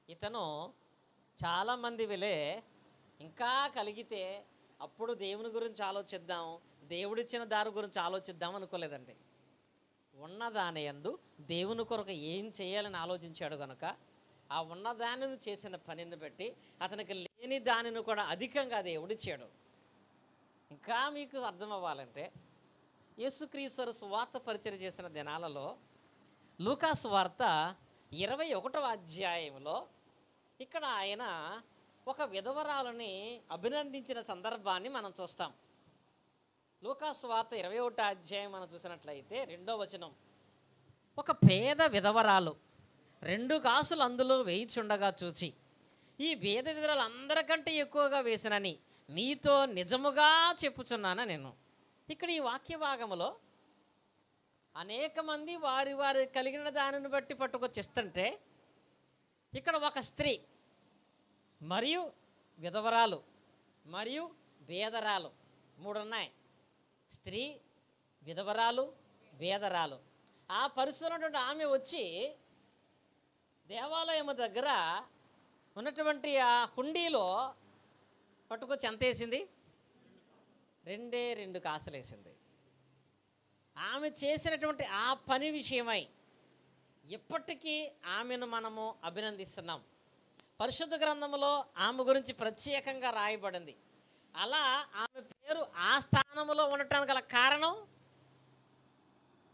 ఇతను చాలామంది వెళ్ళే ఇంకా కలిగితే అప్పుడు దేవుని గురించి ఆలోచిద్దాం, దేవుడిచ్చిన దారి గురించి ఆలోచిద్దాం అనుకోలేదండి. ఉన్నదాని యందు దేవుని కొరకు ఏం చేయాలని ఆలోచించాడు కనుక ఆ ఉన్నదానిని చేసిన పనిని బట్టి అతనికి లేని దానిని కూడా అధికంగా దేవుడిచ్చాడు. ఇంకా మీకు అర్థం అవ్వాలంటే, యేసుక్రీస్తు సువార్త పరిచయం చేసిన దినాలలో లూకా సువార్త 21వ అధ్యాయంలో ఇక్కడ ఆయన ఒక విధవరాలని అభినందించిన సందర్భాన్ని మనం చూస్తాం. లూకా సువార్త 21వ అధ్యాయం మనం చూసినట్లయితే 2వ వచనం, ఒక పేద విధవరాలు 2 కాసులు అందులో వేయిచుండగా చూచి, ఈ పేద విధవరాలు అందరికంటే ఎక్కువగా వేసినని మీతో నిజముగా చెప్పుచున్నాను నేను. ఇక్కడ ఈ వాక్య భాగములో అనేక మంది వారి వారి కలిగిన దానిని బట్టి పట్టుకొచ్చిస్తుంటే, ఇక్కడ ఒక స్త్రీ మరియు విధవరాలు మరియు బేదరాలు 3 ఉన్నాయి. స్త్రీ, విధవరాలు, బేదరాలు. ఆ పరిస్థితిలో ఉన్నటువంటి ఆమె వచ్చి దేవాలయం దగ్గర ఉన్నటువంటి ఆ హుండీలో పట్టుకొచ్చి ఎంత వేసింది? 2 కాసులు వేసింది. ఆమె చేసినటువంటి ఆ పని విషయమై ఇప్పటికీ ఆమెను మనము అభినందిస్తున్నాం. పరిశుద్ధ గ్రంథంలో ఆమె గురించి ప్రత్యేకంగా రాయబడింది. అలా ఆమె పేరు ఆ స్థానంలో ఉండటానికి గల కారణం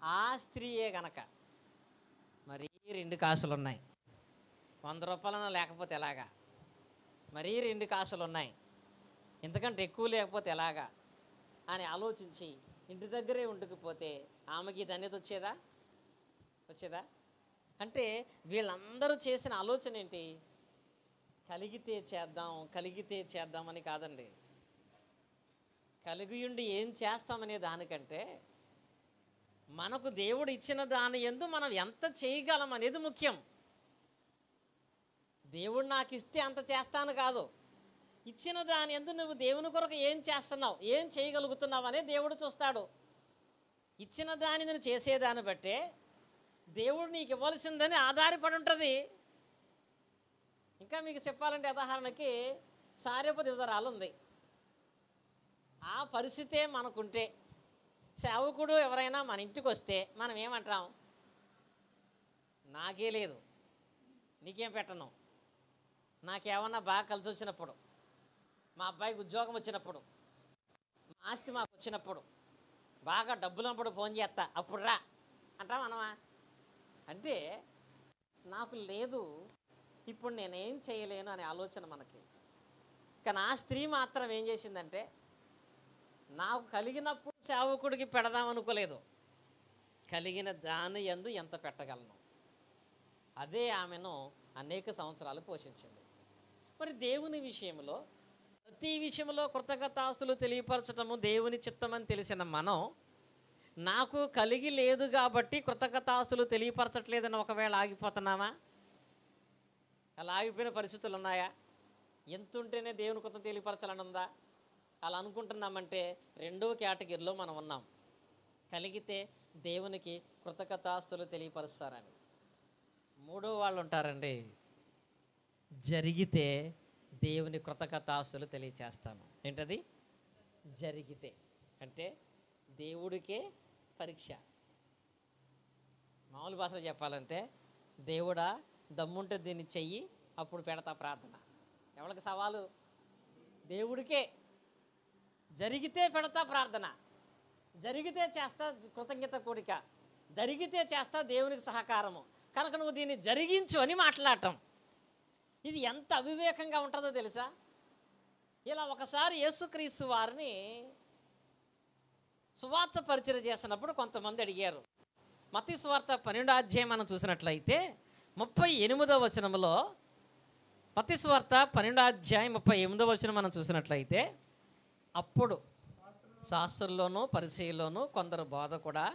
ఆ స్త్రీయే గనక. మరీ 2 కాసులు ఉన్నాయి, 100 రూపాయలన్నా లేకపోతే ఎలాగా? మరీ 2 కాసులు ఉన్నాయి, ఇంతకంటే ఎక్కువ లేకపోతే ఎలాగా అని ఆలోచించి ఇంటి దగ్గరే ఉంటుకుపోతే ఆమెకి ధన్యత వచ్చేదా? అంటే వీళ్ళందరూ చేసిన ఆలోచన ఏంటి? కలిగితే చేద్దామని కాదండి. కలిగియుండి ఏం చేస్తామనే దానికంటే మనకు దేవుడు ఇచ్చిన దాని యందు మనం ఎంత చేయగలం అనేది ముఖ్యం. దేవుడు నాకు ఇస్తే అంత చేస్తాను కాదు, ఇచ్చిన దాని యందు నువ్వు దేవుని కొరకు ఏం చేస్తున్నావు, ఏం చేయగలుగుతున్నావు అనే దేవుడు చూస్తాడు. ఇచ్చిన దాన్ని నేను చేసేదాన్ని బట్టే దేవుడు నీకు ఇవ్వాల్సిందని ఆధారపడి ఉంటుంది. ఇంకా మీకు చెప్పాలంటే ఉదాహరణకి సారెపతి విధవరాలు ఉంది. ఆ పరిస్థితే మనకుంటే, సేవకుడు ఎవరైనా మన ఇంటికి వస్తే మనం ఏమంటాం? నాకే లేదు, నీకేం పెట్టను. నాకేమన్నా బాగా కలిసి వచ్చినప్పుడు, మా అబ్బాయికి ఉద్యోగం వచ్చినప్పుడు, మా ఆస్తి మాకు వచ్చినప్పుడు, బాగా డబ్బులున్నప్పుడు ఫోన్ చేస్తా, అప్పుడు రా అంటాం మనమా? అంటే నాకు లేదు, ఇప్పుడు నేనేం చేయలేను అనే ఆలోచన మనకి. కానీ ఆ స్త్రీ మాత్రం ఏం చేసిందంటే, నాకు కలిగినప్పుడు సేవకుడికి పెడదాం అనుకోలేదు, కలిగిన దాని యందు ఎంత పెట్టగలను, అదే ఆమెను అనేక సంవత్సరాలు పోషించింది. మరి దేవుని విషయంలో, ప్రతి విషయంలో కృతజ్ఞతాస్తులు తెలియపరచటము దేవుని చిత్తమని తెలిసిన మనం, నాకు కలిగి లేదు కాబట్టి కృతజ్ఞతాస్తులు తెలియపరచట్లేదని ఒకవేళ ఆగిపోతున్నామా? అలా ఆగిపోయిన పరిస్థితులు ఉన్నాయా? ఎంత ఉంటేనే దేవుని కృత తెలియపరచాలని ఉందా? అలా అనుకుంటున్నామంటే 2వ కేటగిరీలో మనం ఉన్నాం. కలిగితే దేవునికి కృతజ్ఞతాస్తులు తెలియపరుస్తారని. 3వ వాళ్ళు ఉంటారండి, జరిగితే దేవుని కృతజ్ఞతాస్తులు తెలియచేస్తాను. ఏంటది? జరిగితే. అంటే దేవుడికే పరీక్ష. మామూలు భాషలో చెప్పాలంటే, దేవుడా దమ్ముంటే దీన్ని చెయ్యి, అప్పుడు పెడతా ప్రార్థన. ఎవరికి సవాలు? దేవుడికే. జరిగితే పెడతా ప్రార్థన, జరిగితే చేస్తా కృతజ్ఞత కోరిక, జరిగితే చేస్తా దేవునికి సహకారము. కనుక నువ్వు దీన్ని జరిగించు అని మాట్లాడటం, ఇది ఎంత అవివేకంగా ఉంటుందో తెలుసా? ఇలా ఒకసారి యేసుక్రీస్తు వారిని సువార్త పరిచయం చేసినప్పుడు కొంతమంది అడిగారు. మత్తయి సువార్త 12వ అధ్యాయం మనం చూసినట్లయితే 38వ వచనంలో, మత్తయి సువార్త 12వ అధ్యాయం 38వ వచనం మనం చూసినట్లయితే, అప్పుడు శాస్త్రుల్లోనూ పరిచయుల్లోనూ కొందరు బోధ కూడా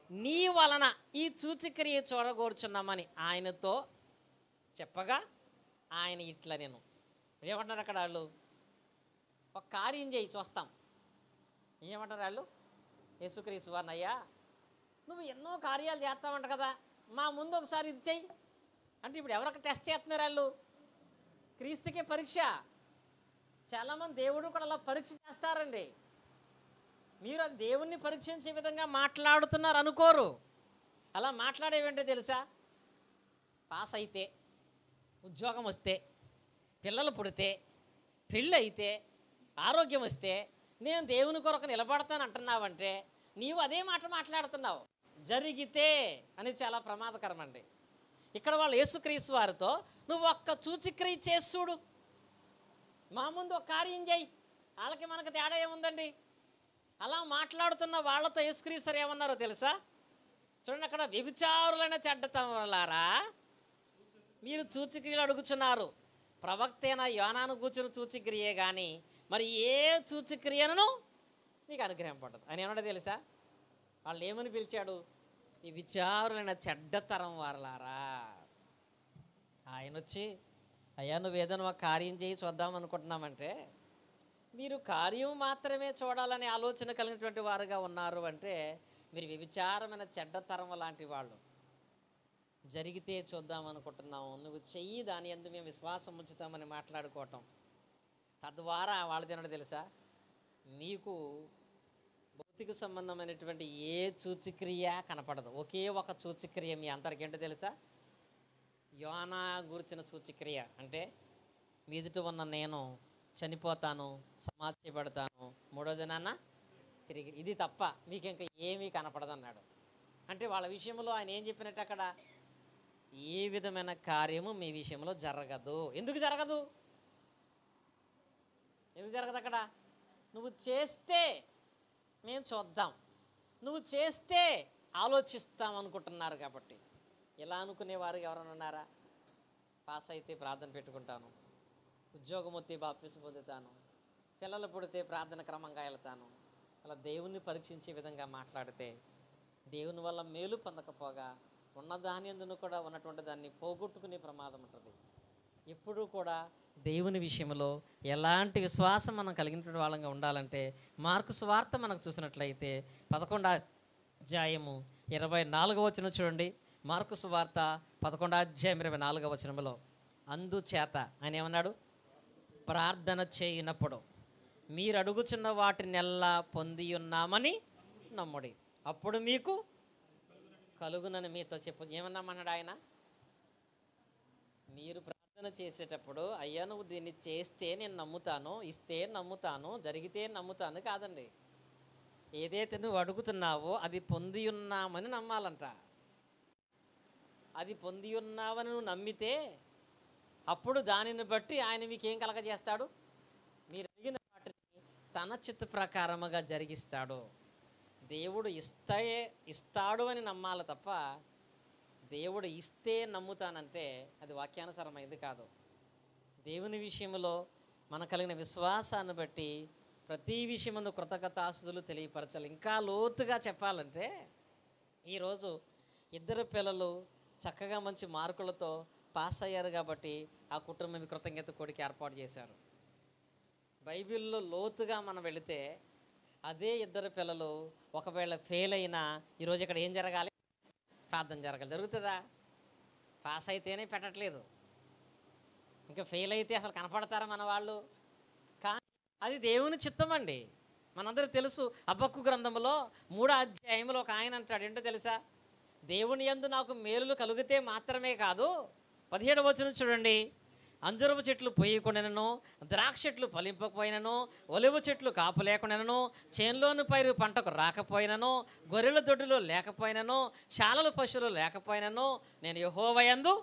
నీ వలన ఈ సూచక్రియ చూడగోరుచున్నామని ఆయనతో చెప్పగా, ఆయన ఇట్లా నేను ఏమంటున్నారు అక్కడ వాళ్ళు? ఒక కార్యం చేయి చూస్తాం. ఏమంటారు వాళ్ళు? యేసుక్రీస్తు వారిని, అయ్యా నువ్వు ఎన్నో కార్యాలు చేస్తావంట కదా, మా ముందు ఒకసారి ఇది చెయ్యి అంటే, ఇప్పుడు ఎవరికి టెస్ట్ చేస్తున్నారు వాళ్ళు? క్రీస్తుకే పరీక్ష. చాలామంది దేవుడు కూడా అలా పరీక్ష చేస్తారండి. మీరు ఆ దేవుణ్ణి పరీక్షించే విధంగా మాట్లాడుతున్నారు అనుకోరు. అలా మాట్లాడేవేంటో తెలుసా? పాస్ అయితే, ఉద్యోగం వస్తే, పిల్లలు పుడితే, పెళ్ళి అయితే, ఆరోగ్యం వస్తే నేను దేవుని కొరకు నిలబడతాను అంటున్నావంటే నీవు అదే మాట మాట్లాడుతున్నావు. జరిగితే అని చాలా ప్రమాదకరం అండి. ఇక్కడ వాళ్ళు యేసుక్రీస్తు వారితో నువ్వు ఒక్క సూచక్రియ చేసి చూడు, మా ముందు ఒక కార్యం చేయి, వాళ్ళకి మనకు తేడా ఏముందండి? అలా మాట్లాడుతున్న వాళ్ళతో యేసుక్రీస్తు ఏమన్నారో తెలుసా? చూడండి అక్కడ, వ్యభిచారులైన చెడ్డతనారా మీరు సూచక్రియలు అడుగుచున్నారు, ప్రవక్త అయిన యోనాను కూర్చుని సూచక్రియే కానీ మరి ఏ సూచక్రియను నీకు అనుగ్రహింపబడదు అని ఏమన్నా తెలుసా? వాళ్ళు ఏమని పిలిచాడు? ఈ విచారులైన చెడ్డతరం వారలారా. ఆయన వచ్చి, అయ్యా నువ్వు ఏదైనా ఒక కార్యం చేయి చూద్దాం అనుకుంటున్నామంటే, మీరు కార్యం మాత్రమే చూడాలనే ఆలోచన కలిగినటువంటి వారుగా ఉన్నారు అంటే మీరు వ్యభిచారమైన చెడ్డతరం లాంటి వాళ్ళు. జరిగితే చూద్దాం అనుకుంటున్నాము, నువ్వు చెయ్యి, దాని యందు మేము విశ్వాసం ఉంచుతామని మాట్లాడుకోవటం. తద్వారా వాళ్ళది ఏమన్నా తెలుసా? మీకు భౌతిక సంబంధమైనటువంటి ఏ సూచక్రియ కనపడదు. ఒకే ఒక సూచక్రియ మీ అందరికి ఏంటో తెలుసా? యోనా గురించిన సూచక్రియ. అంటే మీదుట ఉన్న నేను చనిపోతాను, సమాధి చేయబడతాను, మూడో దినాన తిరిగి, ఇది తప్ప మీకు ఇంకా ఏమీ కనపడదన్నాడు. అంటే వాళ్ళ విషయంలో ఆయన ఏం చెప్పినట్టు అక్కడ? ఏ విధమైన కార్యము మీ విషయంలో జరగదు. ఎందుకు జరగదు? ఎందుకు జరగదు అక్కడ? నువ్వు చేస్తే మేము చూద్దాం, నువ్వు చేస్తే ఆలోచిస్తాం అనుకుంటున్నారు కాబట్టి. ఇలా అనుకునేవారు ఎవరైనా ఉన్నారా? పాస్ అయితే ప్రార్థన పెట్టుకుంటాను, ఉద్యోగం వస్తే బాప్తిసం పొందుతాను, పిల్లలు పుడితే ప్రార్థన క్రమంగా వెళ్తాను, అలా దేవుణ్ణి పరీక్షించే విధంగా మాట్లాడితే దేవుని వల్ల మేలు పొందకపోగా ఉన్నదాని అందును కూడా ఉన్నటువంటి దాన్ని పోగొట్టుకునే ప్రమాదం ఉంటుంది. ఎప్పుడూ కూడా దేవుని విషయంలో ఎలాంటి విశ్వాసం మనం కలిగినటువంటి వాళ్ళంగా ఉండాలంటే, మార్కు సువార్త మనకు చూసినట్లయితే 11వ అధ్యాయము 24వ వచనం చూడండి. మార్కు సువార్త 11వ అధ్యాయం 24వ వచనంలో, అందుచేత ఆయన ఏమన్నాడు? ప్రార్థన చేయనప్పుడు మీరు అడుగుచున్న వాటినెల్లా పొంది ఉన్నామని నమ్ముడి, అప్పుడు మీకు కలుగునని మీతో చెప్పు. ఏమన్నామన్నాడు ఆయన? మీరు ప్రార్థన చేసేటప్పుడు, అయ్యా నువ్వు దీన్ని చేస్తే నేను నమ్ముతాను, ఇస్తే నమ్ముతాను, జరిగితే నమ్ముతాను కాదండి. ఏదైతే నువ్వు అడుగుతున్నావో అది పొంది ఉన్నామని నమ్మాలంట. అది పొంది ఉన్నావని నువ్వు నమ్మితే అప్పుడు దానిని బట్టి ఆయన మీకేం కలగజేస్తాడు? మీరు అడిగిన వాటిని తన చిత్త ప్రకారముగా జరిగిస్తాడు. దేవుడు ఇస్తాడు అని నమ్మాలి తప్ప దేవుడు ఇస్తే నమ్ముతానంటే అది వాక్యానుసారమైంది కాదు. దేవుని విషయంలో మన కలిగిన విశ్వాసాన్ని బట్టి ప్రతి విషయమందు కృతజ్ఞతాస్తుతులు తెలియపరచాలి. ఇంకా లోతుగా చెప్పాలంటే, ఈరోజు ఇద్దరు పిల్లలు చక్కగా మంచి మార్కులతో పాస్ అయ్యారు కాబట్టి ఆ కుటుంబం కృతజ్ఞత కోడికి ఏర్పాటు చేశారు. బైబిల్లో లోతుగా మనం వెళితే అదే ఇద్దరు పిల్లలు ఒకవేళ ఫెయిల్ అయినా ఈరోజు ఇక్కడ ఏం జరగాలి? ప్రార్థన జరగాలి. జరుగుతుందా? పాస్ అయితేనే పెట్టట్లేదు. ఇంకా ఫెయిల్ అయితే అసలు కనపడతారా మన వాళ్ళు? కానీ అది దేవుని చిత్తం అండి. మనందరికీ తెలుసు. హబక్కూ గ్రంథంలో 3వ అధ్యాయంలో ఒక ఆయన అంటాడు, ఏంటో తెలుసా? దేవుని యందు నాకు మేలులు కలిగితే మాత్రమే కాదు, 17వ వచనం చూడండి, అంజరపు చెట్లు పొయ్యకుండానను, ద్రాక్ష చెట్లు ఫలింపకపోయినను, ఒలివ చెట్లు కాపు లేకుండానను, చేన్లోని పైరు పంటకు రాకపోయినను, గొర్రెల దొడ్డులో లేకపోయినను, శాలలు పశువులు లేకపోయినను, నేను యెహోవా యందు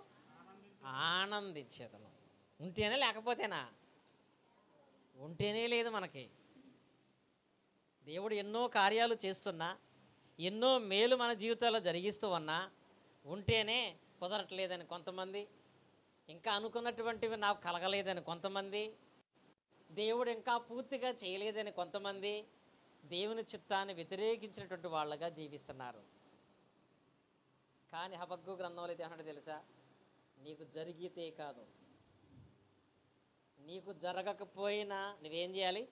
ఆనందించేదను. ఉంటేనే లేకపోతేనా? ఉంటేనే లేదు మనకి. దేవుడు ఎన్నో కార్యాలు చేస్తున్నా, ఎన్నో మేలు మన జీవితాల్లో జరిగిస్తూ ఉన్నా ఉంటేనే కుదరట్లేదని కొంతమంది, ఇంకా అనుకున్నటువంటివి నాకు కలగలేదని కొంతమంది, దేవుడు ఇంకా పూర్తిగా చేయలేదని కొంతమంది దేవుని చిత్తాన్ని వ్యతిరేకించినటువంటి వాళ్ళగా జీవిస్తున్నారు. కానీ హబక్కూ గ్రంథంలో అయితే ఏమంటే తెలుసా? నీకు జరిగితే కాదు, నీకు జరగకపోయినా నువ్వేం చేయాలి?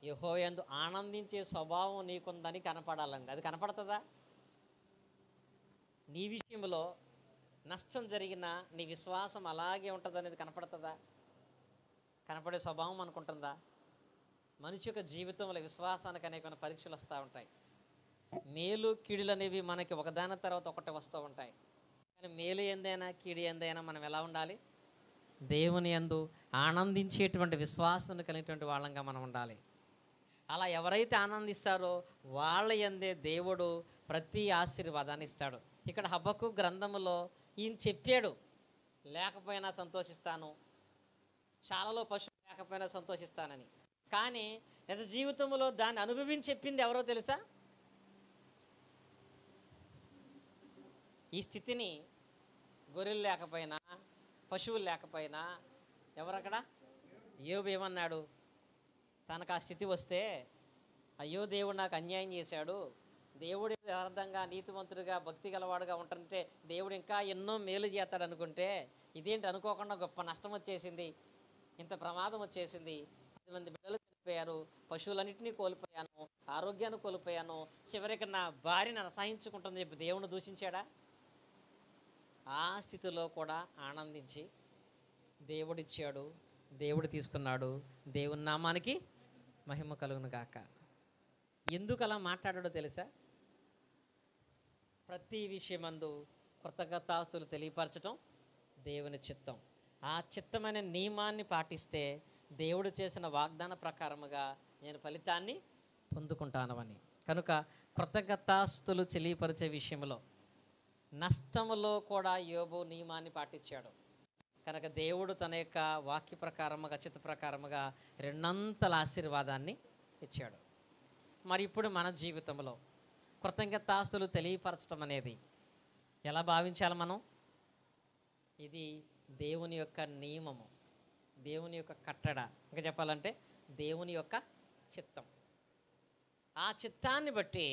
యెహోవా యందు ఆనందించే స్వభావం నీకుందని కనపడాలండి. అది కనపడుతుందా? నీ విషయంలో నష్టం జరిగినా నీ విశ్వాసం అలాగే ఉంటుంది అనేది కనపడుతుందా? కనపడే స్వభావం అనుకుంటుందా? మనిషి యొక్క జీవితంలో విశ్వాసానికి అనేక పరీక్షలు వస్తూ ఉంటాయి. మేలు కీడులు అనేవి మనకి ఒకదాని తర్వాత ఒకటి వస్తూ ఉంటాయి. కానీ మేలు ఎందైనా కీడు ఎందైనా మనం ఎలా ఉండాలి? దేవుని యందు ఆనందించేటువంటి విశ్వాసాన్ని కలిగినటువంటి వాళ్ళంగా మనం ఉండాలి. అలా ఎవరైతే ఆనందిస్తారో వాళ్ళ యందే దేవుడు ప్రతి ఆశీర్వాదాన్ని ఇస్తాడు. ఇక్కడ హబక్కూ గ్రంథములో ఈయన చెప్పాడు, లేకపోయినా సంతోషిస్తాను, శాలలో పశువు లేకపోయినా సంతోషిస్తానని. కానీ నిజ జీవితంలో దాన్ని అనుభవించి చెప్పింది ఎవరో తెలుసా? ఈ స్థితిని గొర్రెలు లేకపోయినా పశువులు లేకపోయినా ఎవరక్కడ? యోబు ఏమన్నాడు? తనకు ఆ స్థితి వస్తే, అయ్యో దేవుడు నాకు అన్యాయం చేశాడు, దేవుడు యథార్థంగా నీతివంతుడిగా భక్తి గలవాడుగా ఉంటుంటే దేవుడు ఇంకా ఎన్నో మేలు చేస్తాడు అనుకుంటే ఇదేంటి అనుకోకుండా గొప్ప నష్టం వచ్చేసింది, ఇంత ప్రమాదం వచ్చేసింది, 10 మంది బిడ్డలు చనిపోయారు, పశువులన్నింటినీ కోల్పోయాను, ఆరోగ్యాన్ని కోల్పోయాను, చివరికి నా భార్యను అసహించుకుంటుంది చెప్పి దేవుని దూషించాడా? ఆ స్థితిలో కూడా ఆనందించి దేవుడిచ్చాడు, దేవుడు తీసుకున్నాడు, దేవుని నామానికి మహిమ కలుగును గాక. ఎందుకు అలా మాట్లాడాడో తెలుసా? ప్రతి విషయమందు కృతజ్ఞతాస్తులు తెలియపరచడం దేవుని చిత్తం. ఆ చిత్తమైన నియమాన్ని పాటిస్తే దేవుడు చేసిన వాగ్దాన ప్రకారముగా నేను ఫలితాన్ని పొందుకుంటానని. కనుక కృతజ్ఞతాస్తులు తెలియపరిచే విషయంలో నష్టములో కూడా యోబు నియమాన్ని పాటించాడు. కనుక దేవుడు తన యొక్క వాక్య ప్రకారముగా చిత్త ప్రకారముగా 2 ఆశీర్వాదాన్ని ఇచ్చాడు. మరి ఇప్పుడు మన జీవితంలో కృతజ్ఞతాస్తులు తెలియపరచడం అనేది ఎలా భావించాలి మనం? ఇది దేవుని యొక్క నియమము, దేవుని యొక్క కట్టడ, ఇంకా చెప్పాలంటే దేవుని యొక్క చిత్తం. ఆ చిత్తాన్ని బట్టి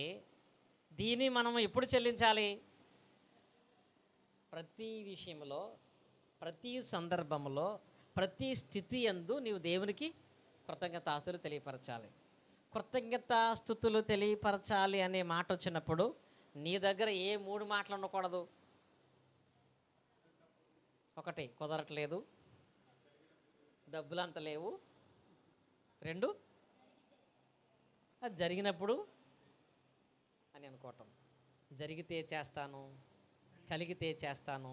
దీన్ని మనం ఎప్పుడు చెల్లించాలి? ప్రతి విషయంలో, ప్రతి సందర్భంలో, ప్రతి స్థితి యందు నీవు దేవునికి కృతజ్ఞతాస్తులు తెలియపరచాలి. కృతజ్ఞతాస్తుతులు తెలియపరచాలి అనే మాట వచ్చినప్పుడు నీ దగ్గర ఏ 3 మాటలు ఉండకూడదు. 1 కుదరట్లేదు, డబ్బులు అంత లేవు, 2 అది జరిగినప్పుడు అని అనుకోవటం. జరిగితే చేస్తాను, కలిగితే చేస్తాను,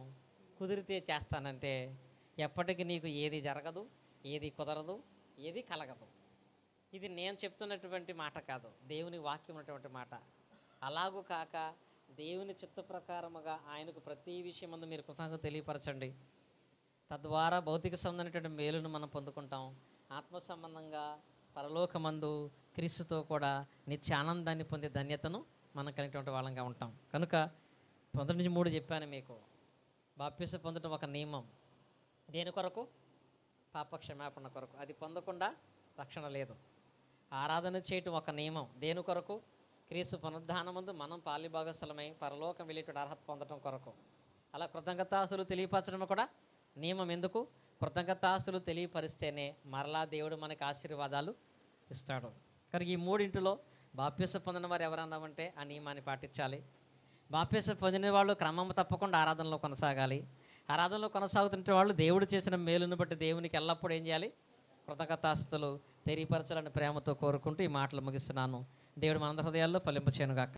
కుదిరితే చేస్తానంటే ఎప్పటికీ నీకు ఏది జరగదు, ఏది కుదరదు, ఏది కలగదు. ఇది నేను చెప్తున్నటువంటి మాట కాదు, దేవుని వాక్యం ఉన్నటువంటి మాట. అలాగూ కాక దేవుని చిత్త ప్రకారముగా ఆయనకు ప్రతి విషయం ముందు మీరు కృతజ్ఞత తెలియపరచండి. తద్వారా భౌతిక సంబంధమైనటువంటి మేలును మనం పొందుకుంటాం. ఆత్మ సంబంధంగా పరలోకమందు క్రీస్తుతో కూడా నిత్య ఆనందాన్ని పొందే ధన్యతను మనం కలిగినటువంటి వాళ్ళంగా ఉంటాం. కనుక 1-3 చెప్పాను మీకు. బాప్తిసం పొందడం ఒక నియమం. దేని కొరకు? పాప క్షమాపణ కొరకు. అది పొందకుండా రక్షణ లేదు. ఆరాధన చేయటం ఒక నియమం. దేని కొరకు? క్రీస్తు పునరుద్ధానమందు మనం పాలిభాగస్థలమై పరలోకం వెళ్ళేటువంటి అర్హత పొందడం కొరకు. అలా కృతజ్ఞతాస్తులు తెలియపరచడం కూడా నియమం. ఎందుకు? కృతజ్ఞతాస్తులు తెలియపరిస్తేనే మరలా దేవుడు మనకి ఆశీర్వాదాలు ఇస్తాడు. కనుక ఈ 3 బాప్తిసం పొందిన వారు ఎవరన్నామంటే ఆ నియమాన్ని పాటించాలి. బాప్తిసం పొందిన వాళ్ళు క్రమం తప్పకుండా ఆరాధనలో కొనసాగాలి. ఆరాధనలో కొనసాగుతుంటే వాళ్ళు దేవుడు చేసిన మేలును బట్టి దేవునికి ఎల్లప్పుడూ ఏం చేయాలి? కృతజ్ఞతాస్తుతులు తెలియపరచాలని ప్రేమతో కోరుకుంటూ ఈ మాటలు ముగిస్తున్నాను. దేవుడు మనందరి హృదయాల్లో ఫలింపచేయనుగాక.